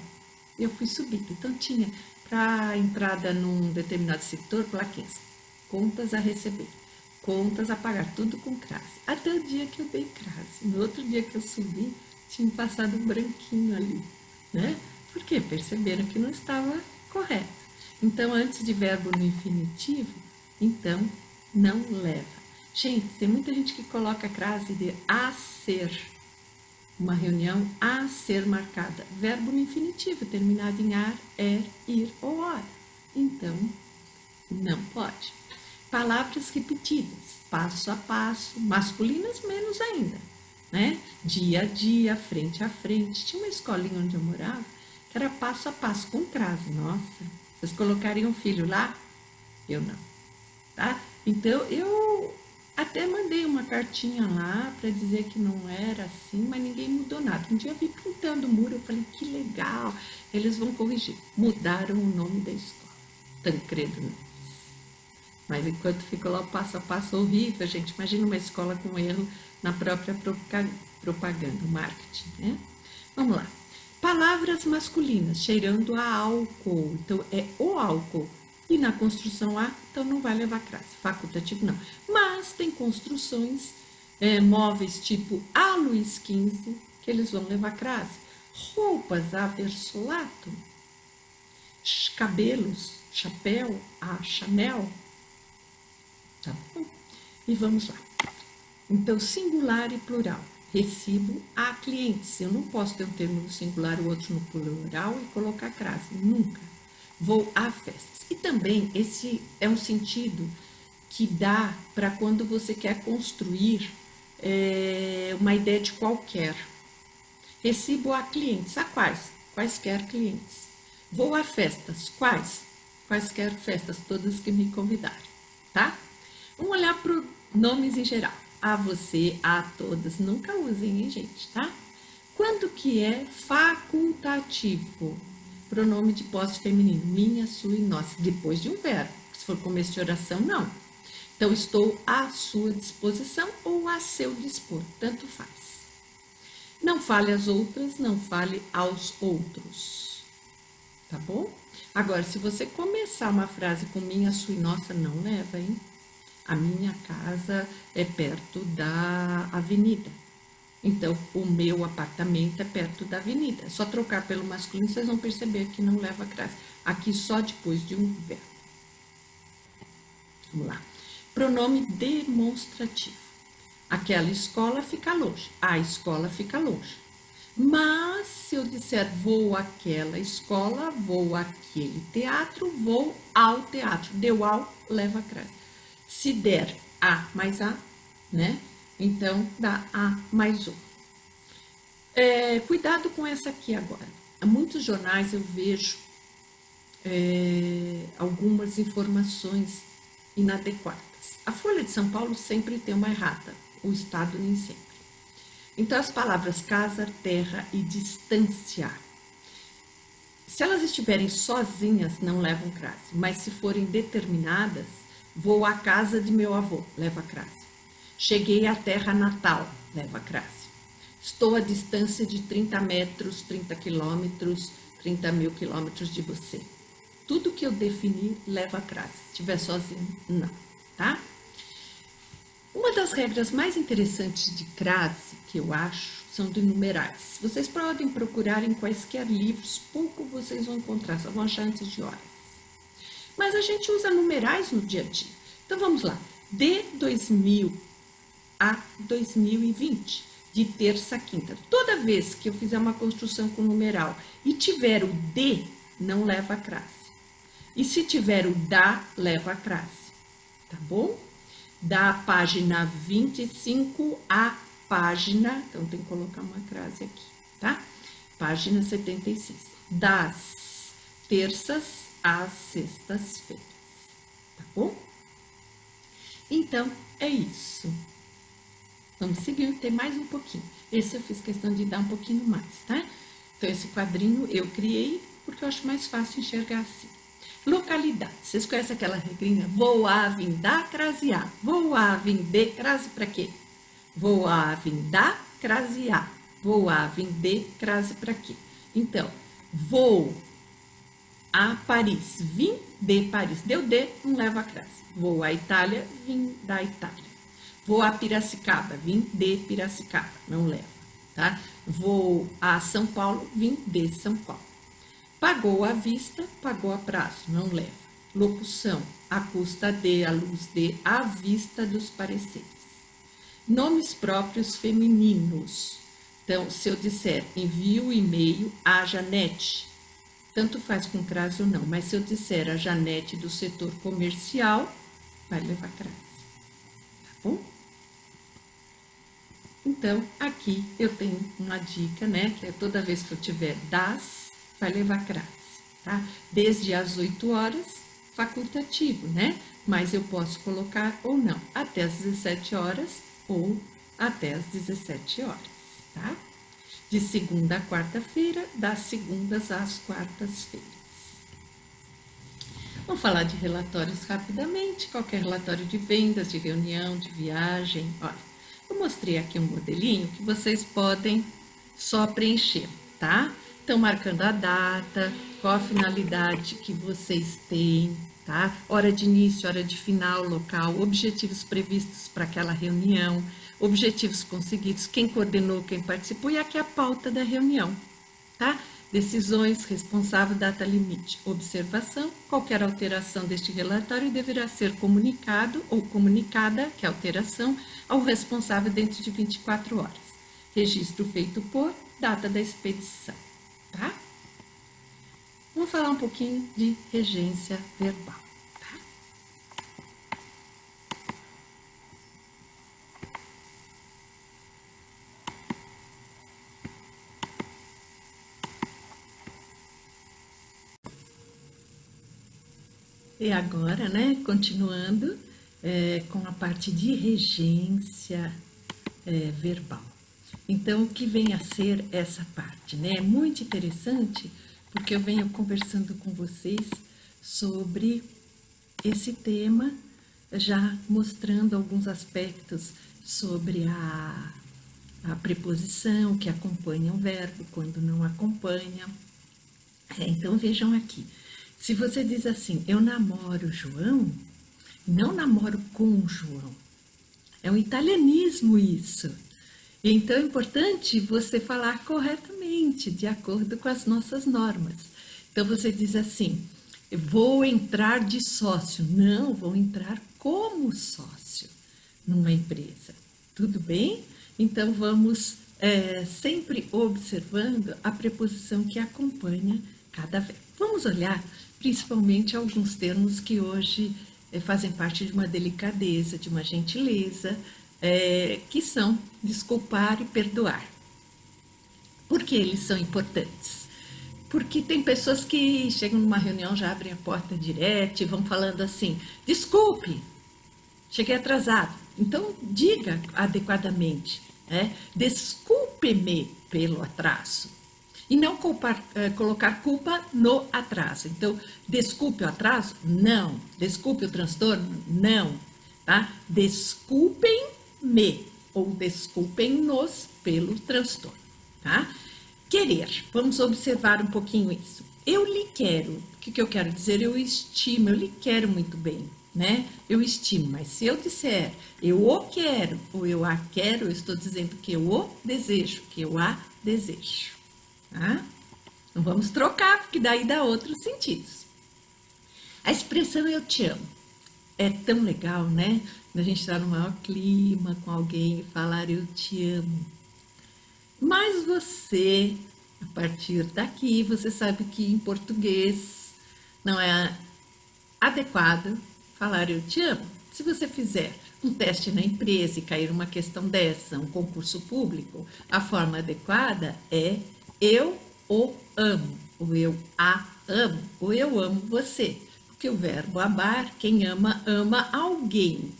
Speaker 2: Eu fui subindo, então tinha para a entrada num determinado setor, plaquinhas, contas a receber, contas a pagar, tudo com crase. Até o dia que eu dei crase. No outro dia que eu subi, tinha passado um branquinho ali, né? Porque perceberam que não estava correto. Então, antes de verbo no infinitivo, então, não leva. Gente, tem muita gente que coloca a crase de a ser. Uma reunião a ser marcada. Verbo no infinitivo, terminado em ar, ir ou hora. Então, não pode. Palavras repetidas, passo a passo, masculinas menos ainda. Né? Dia a dia, frente a frente. Tinha uma escolinha onde eu morava que era passo a passo, com crase. Nossa, vocês colocariam um filho lá? Eu não. Tá? Então, eu até mandei uma cartinha lá para dizer que não era assim, mas ninguém mudou nada. Um dia eu vi pintando o muro, eu falei, que legal, eles vão corrigir. Mudaram o nome da escola. Tancredo Neves. Mas enquanto ficou lá o passo a passo horrível, gente, imagina uma escola com erro na própria propaganda, marketing, né? Vamos lá. Palavras masculinas, cheirando a álcool. Então, é o álcool. E na construção A, então não vai levar crase, facultativo não. Mas tem construções, móveis tipo A Luiz XV, que eles vão levar crase. Roupas A Versolato, cabelos, chapéu A Chanel. Tá bom? E vamos lá. Então, singular e plural. Recibo a clientes. Eu não posso ter um termo no singular e o outro no plural e colocar crase. Nunca. Vou a festas. E também esse é um sentido que dá para quando você quer construir uma ideia de qualquer. Recibo a clientes. A quais? Quaisquer clientes. Vou a festas. Quais? Quaisquer festas, todas que me convidarem. Tá? Vamos olhar para nomes em geral. A você, a todas. Nunca usem, hein, gente, tá? Quando que é facultativo? Pronome de posse feminino. Minha, sua e nossa. Depois de um verbo. Se for começo de oração, não. Então, estou à sua disposição ou a seu dispor. Tanto faz. Não fale às outras, não fale aos outros. Tá bom? Agora, se você começar uma frase com minha, sua e nossa, não leva, hein? A minha casa é perto da avenida. Então, o meu apartamento é perto da avenida. É só trocar pelo masculino, vocês vão perceber que não leva crase. Aqui só depois de um verbo. Vamos lá. Pronome demonstrativo. Aquela escola fica longe. A escola fica longe. Mas, se eu disser vou àquela escola, vou àquele teatro, vou ao teatro. Deu ao, leva crase. Se der a mais a, né? Então, dá a mais o. Cuidado com essa aqui agora. Há muitos jornais eu vejo algumas informações inadequadas. A Folha de São Paulo sempre tem uma errata, o Estado nem sempre. Então, as palavras casa, terra e distância, se elas estiverem sozinhas, não levam crase. Mas se forem determinadas, vou à casa de meu avô, leva crase. Cheguei à terra natal, leva crase. Estou a distância de 30 metros, 30 quilômetros, 30 mil quilômetros de você. Tudo que eu definir leva crase. Se estiver sozinho, não, tá? Uma das regras mais interessantes de crase, que eu acho, são de numerais. Vocês podem procurar em quaisquer livros, pouco vocês vão encontrar, só vão achar antes de horas. Mas a gente usa numerais no dia a dia. Então, vamos lá. De 2000 a 2020, de terça a quinta. Toda vez que eu fizer uma construção com numeral e tiver o de, não leva a crase. E se tiver o da, leva a crase. Tá bom? Da página 25 à página, então tem que colocar uma crase aqui, tá? Página 76. Das terças às sextas-feiras, tá bom? Então, é isso. Vamos seguir, tem mais um pouquinho. Esse eu fiz questão de dar um pouquinho mais, tá? Então, esse quadrinho eu criei porque eu acho mais fácil enxergar assim. Localidade. Vocês conhecem aquela regrinha? Vou a vindar, crasear. Vou a vender, crase para quê? Vou a vindar, crasear. Vou a vender, crase para quê? Então, vou a Paris, vim de Paris. Deu de, não leva a crase. Vou à Itália, vim da Itália. Vou a Piracicaba, vim de Piracicaba, não leva, tá? Vou a São Paulo, vim de São Paulo. Pagou à vista, pagou a prazo, não leva. Locução, à custa de, à luz de, à vista dos pareceres. Nomes próprios femininos. Então, se eu disser envio o e-mail a Janete, tanto faz com crase ou não, mas se eu disser a Janete do setor comercial, vai levar crase, tá bom? Então, aqui eu tenho uma dica, né, que é toda vez que eu tiver das, vai levar crase, tá? Desde as 8 horas, facultativo, né? Mas eu posso colocar ou não, até as 17 horas ou até as 17 horas, tá? De segunda a quarta-feira, das segundas às quartas-feiras. Vamos falar de relatórios rapidamente, qualquer relatório de vendas, de reunião, de viagem. Olha, eu mostrei aqui um modelinho que vocês podem só preencher, tá? Então, marcando a data, qual a finalidade que vocês têm, tá? Hora de início, hora de final, local, objetivos previstos para aquela reunião, objetivos conseguidos, quem coordenou, quem participou e aqui a pauta da reunião, tá? Decisões, responsável, data limite, observação. Qualquer alteração deste relatório deverá ser comunicado ou comunicada, que é alteração, ao responsável dentro de 24 horas. Registro feito por data da expedição, tá? Vamos falar um pouquinho de regência verbal, tá? E agora, né, continuando com a parte de regência verbal. Então, o que vem a ser essa parte, né? É muito interessante, porque eu venho conversando com vocês sobre esse tema, já mostrando alguns aspectos sobre a preposição que acompanha o verbo, quando não acompanha. Então, vejam aqui. Se você diz assim, eu namoro o João, não namoro com o João. É um italianismo isso. Então, é importante você falar corretamente, de acordo com as nossas normas. Então, você diz assim, vou entrar de sócio. Não, vou entrar como sócio numa empresa. Tudo bem? Então, vamos sempre observando a preposição que acompanha cada verbo. Vamos olhar principalmente alguns termos que hoje fazem parte de uma delicadeza, de uma gentileza, que são desculpar e perdoar. Por que eles são importantes? Porque tem pessoas que chegam numa reunião, já abrem a porta direto e vão falando assim, desculpe, cheguei atrasado. Então, diga adequadamente, desculpe-me pelo atraso. E não colocar culpa no atraso. Então, desculpe o atraso? Não. Desculpe o transtorno? Não. Tá? Desculpem-me ou desculpem-nos pelo transtorno. Tá? Querer. Vamos observar um pouquinho isso. Eu lhe quero. O que eu quero dizer? Eu estimo. Eu lhe quero muito bem. Né? Eu estimo. Mas se eu disser eu o quero ou eu a quero, eu estou dizendo que eu o desejo, que eu a desejo. Tá? Não vamos trocar, porque daí dá outros sentidos. A expressão eu te amo é tão legal, né? A gente está no maior clima com alguém e falar eu te amo. Mas você, a partir daqui, você sabe que em português não é adequado falar eu te amo. Se você fizer um teste na empresa e cair uma questão dessa, um concurso público, a forma adequada é eu o amo, ou eu a amo, ou eu amo você. Porque o verbo amar, quem ama, ama alguém.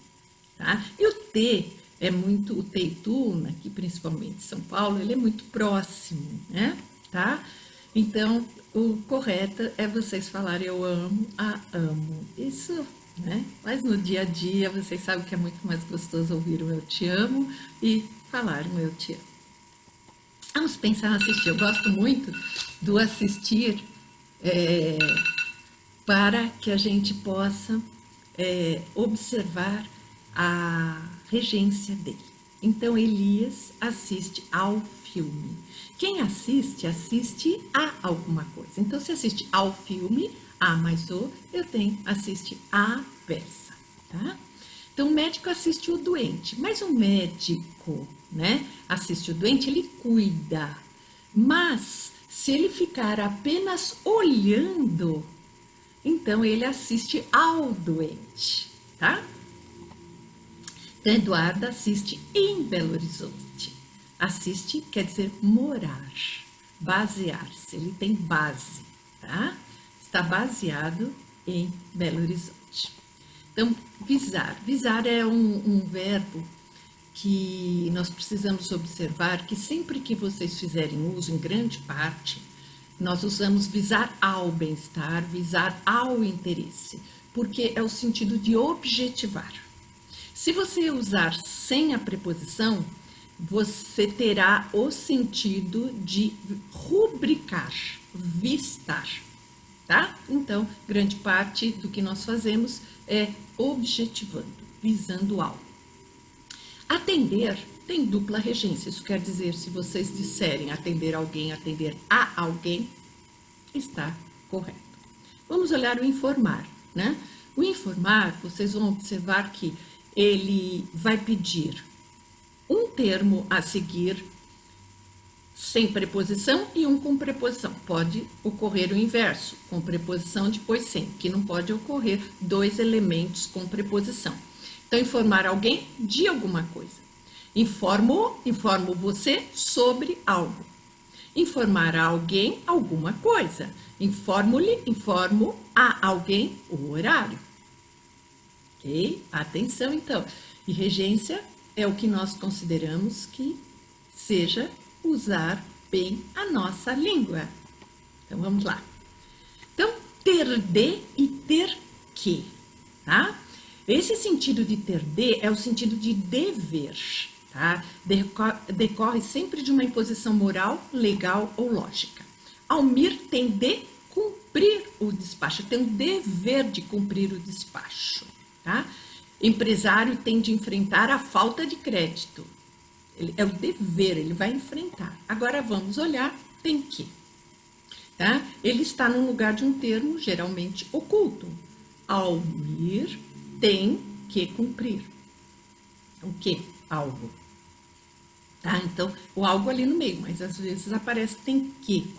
Speaker 2: Tá? E o T é muito, o T e tu, aqui principalmente em São Paulo, ele é muito próximo, né? Tá? Então, o correto é vocês falarem eu amo, a amo. Isso, né? Mas no dia a dia, vocês sabem que é muito mais gostoso ouvir o eu te amo e falar o eu te amo. Vamos pensar no assistir. Eu gosto muito do assistir para que a gente possa observar a regência dele. Então, Elias assiste ao filme. Quem assiste, assiste a alguma coisa. Então, se assiste ao filme, a mais o, eu tenho assiste a peça, tá? Então, o médico assiste o doente, mas o médico, né, assiste o doente, ele cuida. Mas, se ele ficar apenas olhando, então ele assiste ao doente, tá? Então, Eduardo assiste em Belo Horizonte. Assiste quer dizer morar, basear-se, ele tem base, tá? Está baseado em Belo Horizonte. Então, visar. Visar é um verbo que nós precisamos observar que sempre que vocês fizerem uso, em grande parte, nós usamos visar ao bem-estar, visar ao interesse, porque é o sentido de objetivar. Se você usar sem a preposição, você terá o sentido de rubricar, vistar, tá? Então, grande parte do que nós fazemos é objetivando, visando algo. Atender tem dupla regência, isso quer dizer, se vocês disserem atender alguém, atender a alguém, está correto. Vamos olhar o informar, né? O informar, vocês vão observar que ele vai pedir um termo a seguir sem preposição e um com preposição. Pode ocorrer o inverso, com preposição depois sem, que não pode ocorrer dois elementos com preposição. Então, informar alguém de alguma coisa. Informo você sobre algo. Informar a alguém alguma coisa. Informo a alguém o horário. Ok? Atenção, então. E regência é o que nós consideramos que seja usar bem a nossa língua. Então, vamos lá. Então, ter de e ter que, tá? Esse sentido de ter de é o sentido de dever, tá? Decorre sempre de uma imposição moral, legal ou lógica. Almir tem de cumprir o despacho, tem o dever de cumprir o despacho, tá? Empresário tem de enfrentar a falta de crédito. É o dever, ele vai enfrentar. Agora vamos olhar, tem que. Tá? Ele está no lugar de um termo geralmente oculto. Almir tem que cumprir. O que? Algo. Tá? Então, o algo ali no meio, mas às vezes aparece tem que.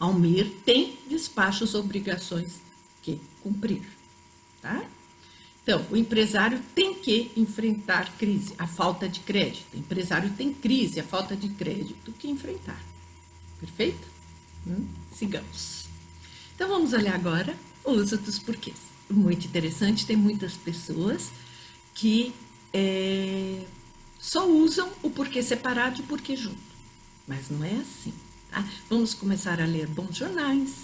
Speaker 2: Almir tem despachos, obrigações que cumprir. Tá? Então, o empresário tem que enfrentar crise, a falta de crédito. O empresário tem crise, a falta de crédito que enfrentar. Perfeito? Sigamos. Então, vamos olhar agora o uso dos porquês. Muito interessante, tem muitas pessoas que só usam o porquê separado e o porquê junto. Mas não é assim, tá? Vamos começar a ler bons jornais,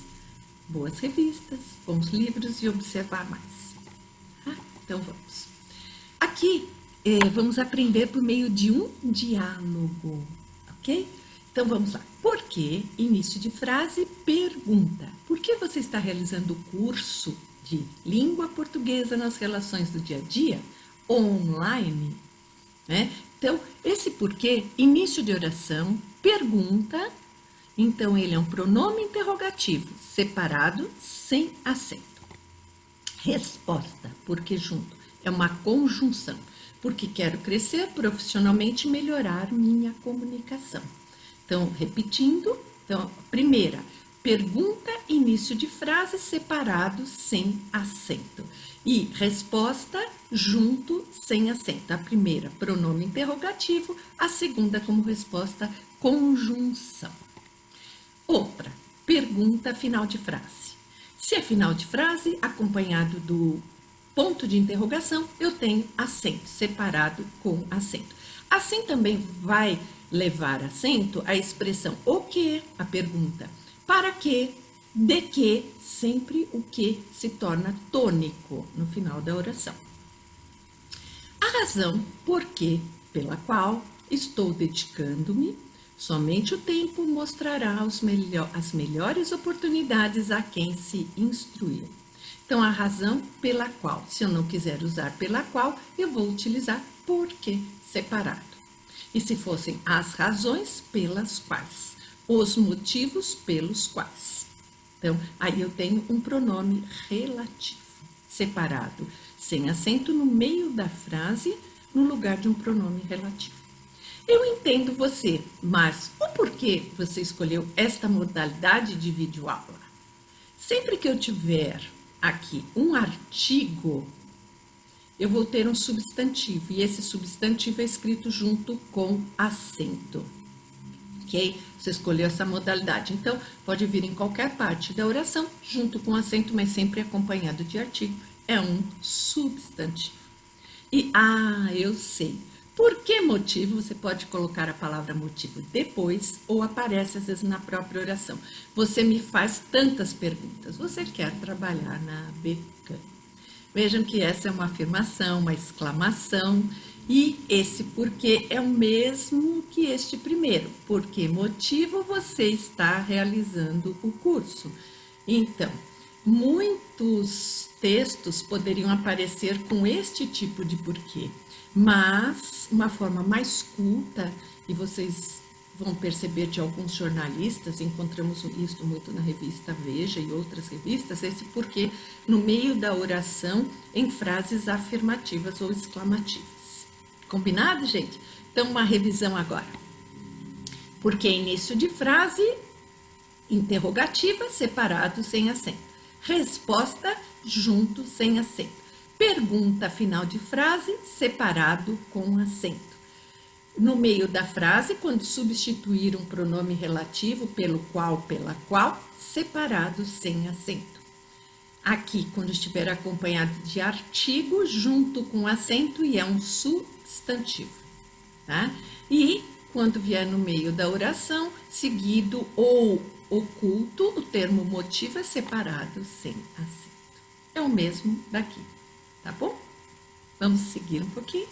Speaker 2: boas revistas, bons livros e observar mais. Então, vamos. Aqui, vamos aprender por meio de um diálogo, ok? Então, vamos lá. Por que, início de frase, pergunta. Por que você está realizando o curso de língua portuguesa nas relações do dia a dia online? Né? Então, esse porquê, início de oração, pergunta. Então, ele é um pronome interrogativo, separado, sem acento. Resposta, porque junto, é uma conjunção, porque quero crescer profissionalmente e melhorar minha comunicação. Então, repetindo, então, primeira, pergunta, início de frase, separado, sem acento. E resposta, junto, sem acento. A primeira, pronome interrogativo, a segunda, como resposta, conjunção. Outra, pergunta, final de frase. Se é final de frase, acompanhado do ponto de interrogação, eu tenho acento, separado com acento. Assim também vai levar acento a expressão o que, a pergunta, para que, de que, sempre o que se torna tônico no final da oração. A razão pela qual estou dedicando-me, somente o tempo mostrará as melhores oportunidades a quem se instruiu. Então, a razão pela qual, se eu não quiser usar pela qual, eu vou utilizar porque separado. E se fossem as razões pelas quais, os motivos pelos quais. Então, aí eu tenho um pronome relativo, separado, sem acento no meio da frase, no lugar de um pronome relativo. Eu entendo você, mas o porquê você escolheu esta modalidade de videoaula? Sempre que eu tiver aqui um artigo, eu vou ter um substantivo, e esse substantivo é escrito junto com acento, ok? Você escolheu essa modalidade, então pode vir em qualquer parte da oração, junto com acento, mas sempre acompanhado de artigo, é um substantivo. E, eu sei. Por que motivo? Você pode colocar a palavra motivo depois ou aparece às vezes na própria oração. Você me faz tantas perguntas. Você quer trabalhar na beca? Vejam que essa é uma afirmação, uma exclamação e esse porquê é o mesmo que este primeiro. Por que motivo você está realizando o curso? Então, muitos textos poderiam aparecer com este tipo de porquê, mas uma forma mais culta, e vocês vão perceber de alguns jornalistas, encontramos isso muito na revista Veja e outras revistas, esse porquê no meio da oração em frases afirmativas ou exclamativas. Combinado, gente? Então, uma revisão agora. Porquê início de frase, interrogativa, separado, sem acento. Resposta, junto, sem acento. Pergunta final de frase, separado, com acento. No meio da frase, quando substituir um pronome relativo pelo qual, pela qual, separado, sem acento. Aqui, quando estiver acompanhado de artigo, junto com acento e é um substantivo, tá? E quando vier no meio da oração, seguido ou oculto, o termo motivo é separado sem acento. É o mesmo daqui, tá bom? Vamos seguir um pouquinho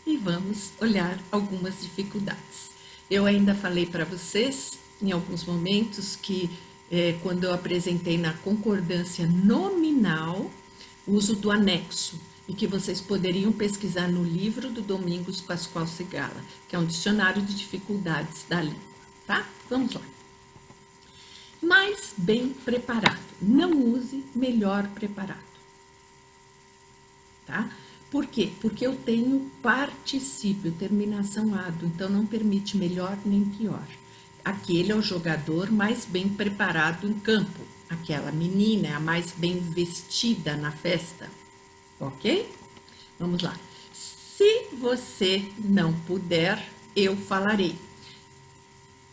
Speaker 2: e vamos olhar algumas dificuldades. Eu ainda falei para vocês, em alguns momentos, que quando eu apresentei na concordância nominal, o uso do anexo, e que vocês poderiam pesquisar no livro do Domingos Pascoal Cigala, que é um dicionário de dificuldades da língua, tá? Vamos lá. Mais bem preparado. Não use melhor preparado, tá? Por quê? Porque eu tenho particípio, terminação ado, então não permite melhor nem pior. Aquele é o jogador mais bem preparado em campo. Aquela menina é a mais bem vestida na festa. Ok? Vamos lá. Se você não puder, eu falarei.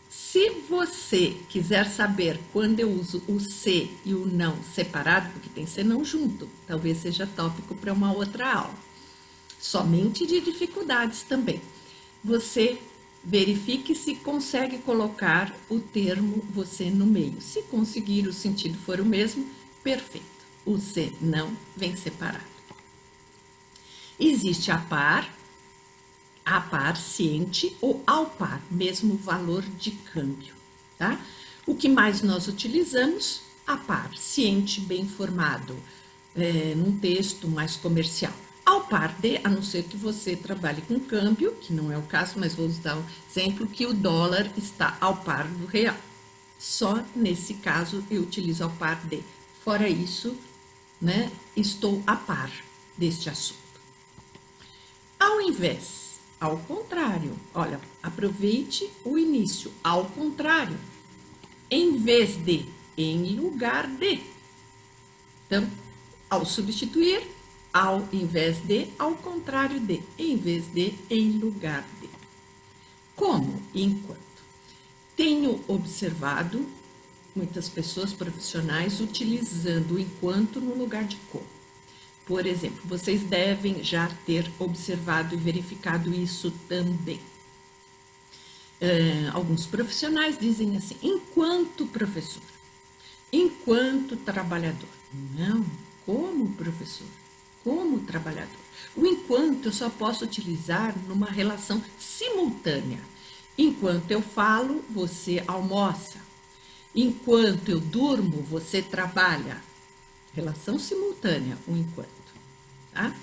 Speaker 2: Se você quiser saber quando eu uso o se e o não separado, porque tem se não junto, talvez seja tópico para uma outra aula. Somente de dificuldades também. Você verifique se consegue colocar o termo você no meio. Se conseguir, o sentido for o mesmo, perfeito. O se não vem separado. Existe a par, ciente ou ao par, mesmo valor de câmbio, tá? O que mais nós utilizamos? A par, ciente, bem formado, num texto mais comercial. Ao par de, a não ser que você trabalhe com câmbio, que não é o caso, mas vou dar um exemplo, que o dólar está ao par do real. Só nesse caso eu utilizo ao par de. Fora isso, né, estou a par deste assunto. Ao invés, ao contrário, olha, aproveite o início, ao contrário, em vez de, em lugar de. Então, ao substituir, ao invés de, ao contrário de, em vez de, em lugar de. Como? Enquanto. Tenho observado muitas pessoas profissionais utilizando o enquanto no lugar de como. Por exemplo, vocês devem já ter observado e verificado isso também. Alguns profissionais dizem assim, enquanto professor, enquanto trabalhador. Não, como professor, como trabalhador. O enquanto eu só posso utilizar numa relação simultânea. Enquanto eu falo, você almoça. Enquanto eu durmo, você trabalha. Relação simultânea, o enquanto, tá?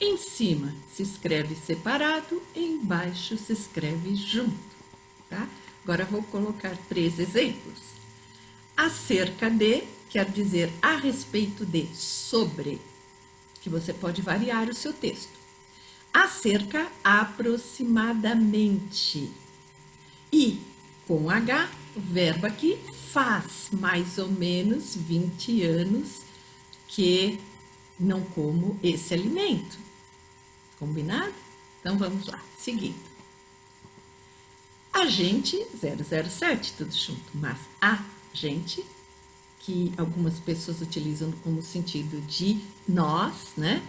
Speaker 2: Em cima se escreve separado, embaixo se escreve junto, tá? Agora vou colocar 3 exemplos. Acerca de quer dizer a respeito de, sobre, que você pode variar o seu texto. Acerca, aproximadamente. E, com H, o verbo aqui, faz mais ou menos 20 anos que não como esse alimento. Combinado? Então, vamos lá, seguindo. Agente 007, tudo junto, mas a gente, que algumas pessoas utilizam como sentido de nós, né?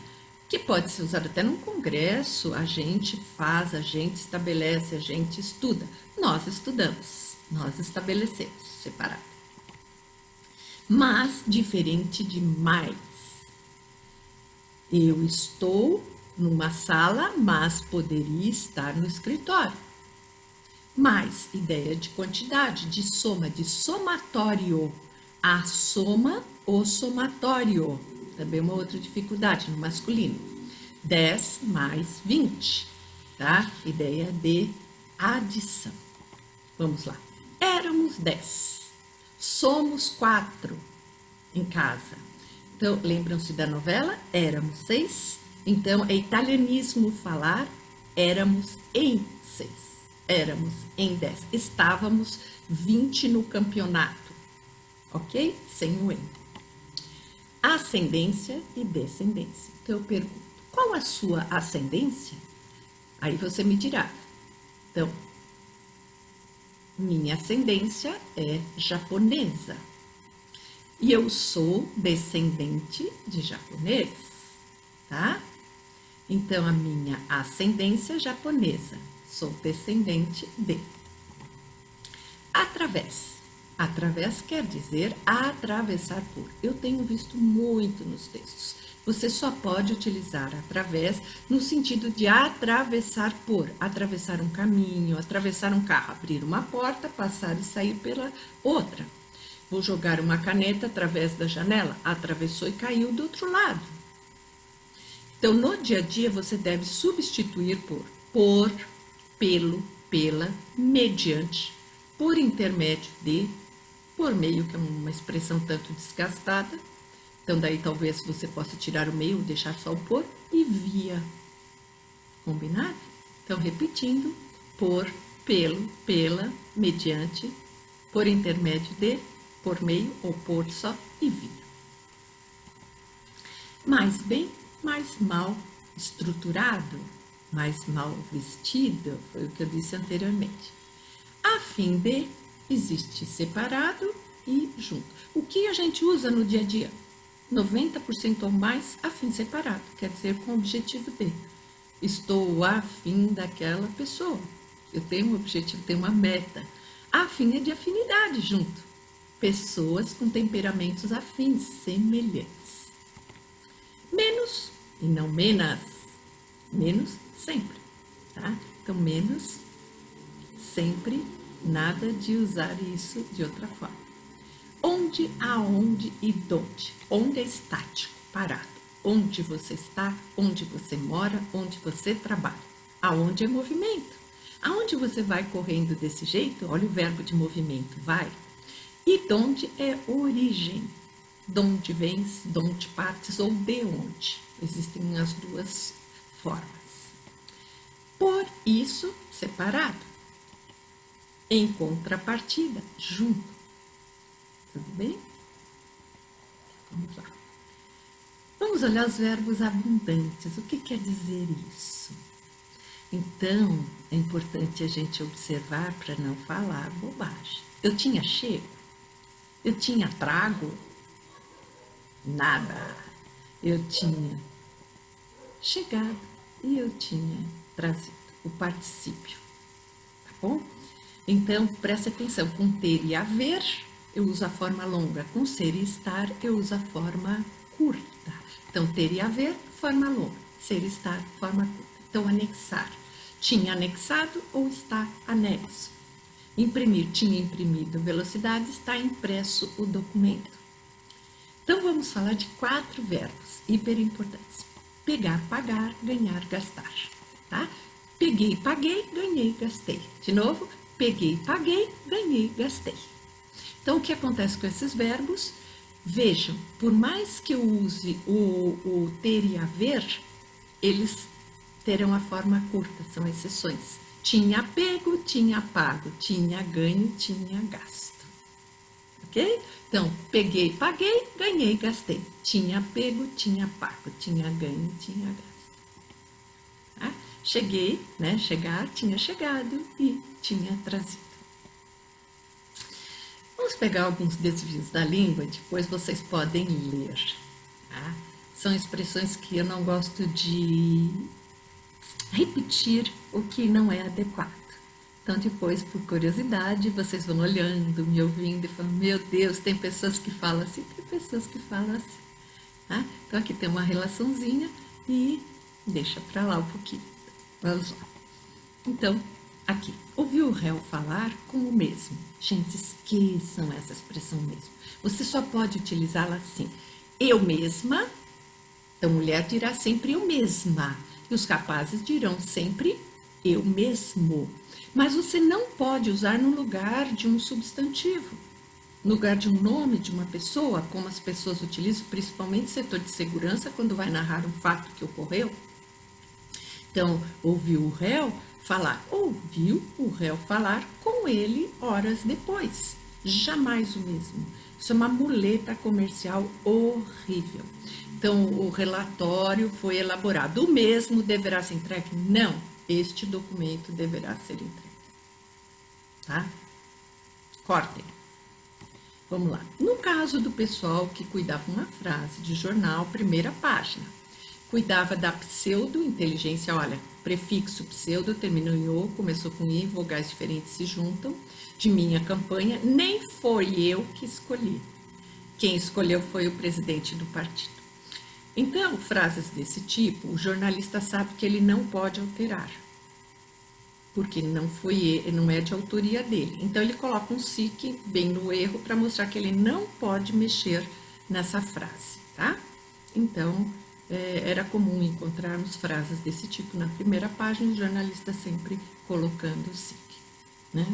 Speaker 2: Que pode ser usado até num congresso, a gente faz, a gente estabelece, a gente estuda. Nós estudamos, nós estabelecemos, separado. Mas diferente de mais. Eu estou numa sala, mas poderia estar no escritório. Mais, ideia de quantidade, de soma, de somatório. A soma, o somatório. Também uma outra dificuldade no masculino. 10 mais 20, tá? Ideia de adição. Vamos lá. Éramos 10. Somos 4 em casa. Então, lembram-se da novela? Éramos 6. Então, é italianismo falar éramos em 6. Éramos em 10. Estávamos 20 no campeonato. Ok? Sem o em. Ascendência e descendência. Então, eu pergunto, qual a sua ascendência? Aí você me dirá. Então, minha ascendência é japonesa. E eu sou descendente de japonês, tá? Então, a minha ascendência é japonesa. Sou descendente de. Através. Através quer dizer atravessar por. Eu tenho visto muito nos textos. Você só pode utilizar através no sentido de atravessar por. Atravessar um caminho, atravessar um carro, abrir uma porta, passar e sair pela outra. Vou jogar uma caneta através da janela, atravessou e caiu do outro lado. Então, no dia a dia, você deve substituir por, pelo, pela, mediante, por intermédio de, por meio, que é uma expressão tanto desgastada. Então, daí talvez você possa tirar o meio, deixar só o por, e via. Combinado? Então, repetindo, por, pelo, pela, mediante, por intermédio de, por meio ou por só e via. Mais bem, mais mal estruturado, mais mal vestido, foi o que eu disse anteriormente. A fim de, existe separado e junto. O que a gente usa no dia a dia? 90% ou mais a fim separado, quer dizer com o objetivo de. Estou a fim daquela pessoa. Eu tenho um objetivo, tenho uma meta. A fim é de afinidade junto. Pessoas com temperamentos afins, semelhantes. Menos e não menos. Menos sempre, tá? Então, menos sempre, nada de usar isso de outra forma. Onde, aonde e donde. Onde é estático, parado. Onde você está, onde você mora, onde você trabalha. Aonde é movimento. Aonde você vai correndo desse jeito, olha o verbo de movimento, vai. E donde é origem. Donde vens, donde partes ou de onde. Existem as duas formas. Por isso, separado. Em contrapartida, junto. Tudo bem? Vamos lá. Vamos olhar os verbos abundantes. O que quer dizer isso? Então, é importante a gente observar para não falar bobagem. Eu tinha chego? Eu tinha trago? Nada. Eu tinha chegado e eu tinha trazido o particípio. Tá bom? Então, preste atenção. Com ter e haver, eu uso a forma longa. Com ser e estar, eu uso a forma curta. Então, ter e haver, forma longa. Ser e estar, forma curta. Então, anexar. Tinha anexado ou está anexo. Imprimir, tinha imprimido. Velocidade, está impresso o documento. Então, vamos falar de 4 verbos hiper importantes. Pegar, pagar, ganhar, gastar. Tá? Peguei, paguei, ganhei, gastei. De novo, peguei, paguei, ganhei, gastei. Então, o que acontece com esses verbos? Vejam, por mais que eu use o ter e haver, eles terão a forma curta, são exceções. Tinha pego, tinha pago, tinha ganho, tinha gasto. Ok? Então, peguei, paguei, ganhei, gastei. Tinha pego, tinha pago, tinha ganho, tinha gasto. Tá? Cheguei, né? Chegar, tinha chegado e tinha trazido. Vamos pegar alguns desvios da língua, depois vocês podem ler. Tá? São expressões que eu não gosto de repetir o que não é adequado. Então, depois, por curiosidade, vocês vão olhando, me ouvindo e falando, meu Deus, tem pessoas que falam assim, tem pessoas que falam assim. Tá? Então, aqui tem uma relaçãozinha e deixa para lá um pouquinho. Vamos lá. Então, aqui, ouviu o réu falar com o mesmo. Gente, esqueçam essa expressão mesmo. Você só pode utilizá-la assim. Eu mesma, então mulher dirá sempre eu mesma. E os rapazes dirão sempre eu mesmo. Mas você não pode usar no lugar de um substantivo, no lugar de um nome de uma pessoa, como as pessoas utilizam, principalmente no setor de segurança, quando vai narrar um fato que ocorreu. Então, ouviu o réu falar com ele horas depois. Jamais o mesmo. Isso é uma muleta comercial horrível. Então, o relatório foi elaborado. O mesmo deverá ser entregue? Não, este documento deverá ser entregue. Tá? Cortem. Vamos lá. No caso do pessoal que cuidava uma frase de jornal, primeira página, cuidava da pseudo-inteligência, olha, prefixo pseudo, terminou em o, começou com i, vogais diferentes se juntam, de minha campanha, nem foi eu que escolhi. Quem escolheu foi o presidente do partido. Então, frases desse tipo, o jornalista sabe que ele não pode alterar, porque não é de autoria dele. Então, ele coloca um SIC bem no erro para mostrar que ele não pode mexer nessa frase, tá? Então, era comum encontrarmos frases desse tipo na primeira página, o jornalista sempre colocando o SIC, né?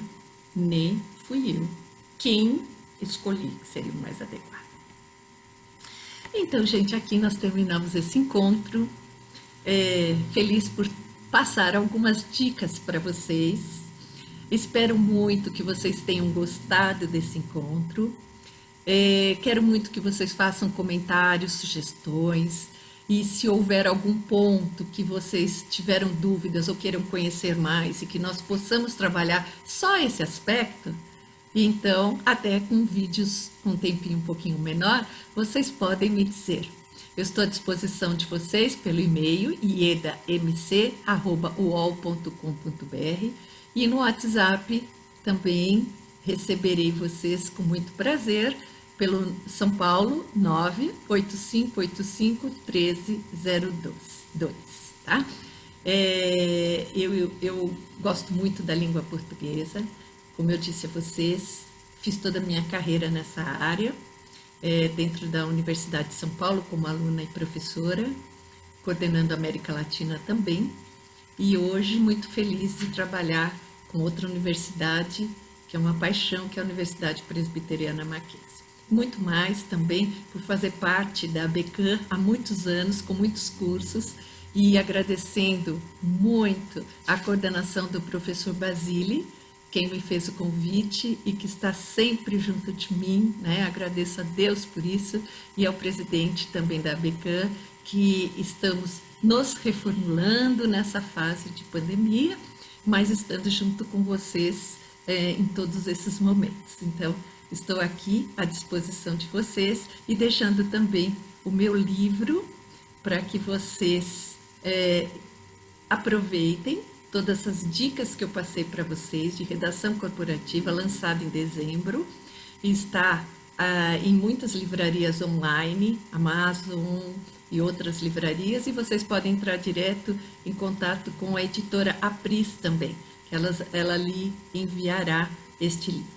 Speaker 2: Nem fui eu quem escolhi, que seria o mais adequado. Então, gente, aqui nós terminamos esse encontro. Feliz por passar algumas dicas para vocês. Espero muito que vocês tenham gostado desse encontro. Quero muito que vocês façam comentários, sugestões. E se houver algum ponto que vocês tiveram dúvidas ou queiram conhecer mais e que nós possamos trabalhar só esse aspecto, então, até com vídeos com um tempinho um pouquinho menor, vocês podem me dizer. Eu estou à disposição de vocês pelo e-mail iedamc@uol.com.br e no WhatsApp também receberei vocês com muito prazer pelo São Paulo 985851302, tá? Eu gosto muito da língua portuguesa. Como eu disse a vocês, fiz toda a minha carreira nessa área, dentro da Universidade de São Paulo, como aluna e professora, coordenando a América Latina também. E hoje, muito feliz de trabalhar com outra universidade, que é uma paixão, que é a Universidade Presbiteriana Mackenzie. Muito mais também por fazer parte da ABECAM há muitos anos, com muitos cursos, e agradecendo muito a coordenação do professor Basile, quem me fez o convite e que está sempre junto de mim, né? Agradeço a Deus por isso e ao presidente também da ABECAM, que estamos nos reformulando nessa fase de pandemia, mas estando junto com vocês em todos esses momentos. Então, estou aqui à disposição de vocês e deixando também o meu livro para que vocês aproveitem todas essas dicas que eu passei para vocês de redação corporativa, lançado em dezembro, e está em muitas livrarias online, Amazon e outras livrarias, e vocês podem entrar direto em contato com a editora Apris também, que ela lhe enviará este livro,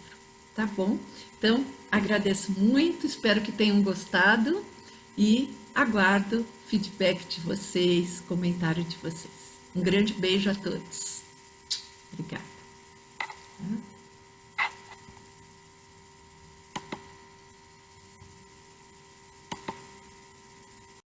Speaker 2: tá bom? Então, agradeço muito, espero que tenham gostado e aguardo feedback de vocês, comentário de vocês. Um grande beijo a todos. Obrigada.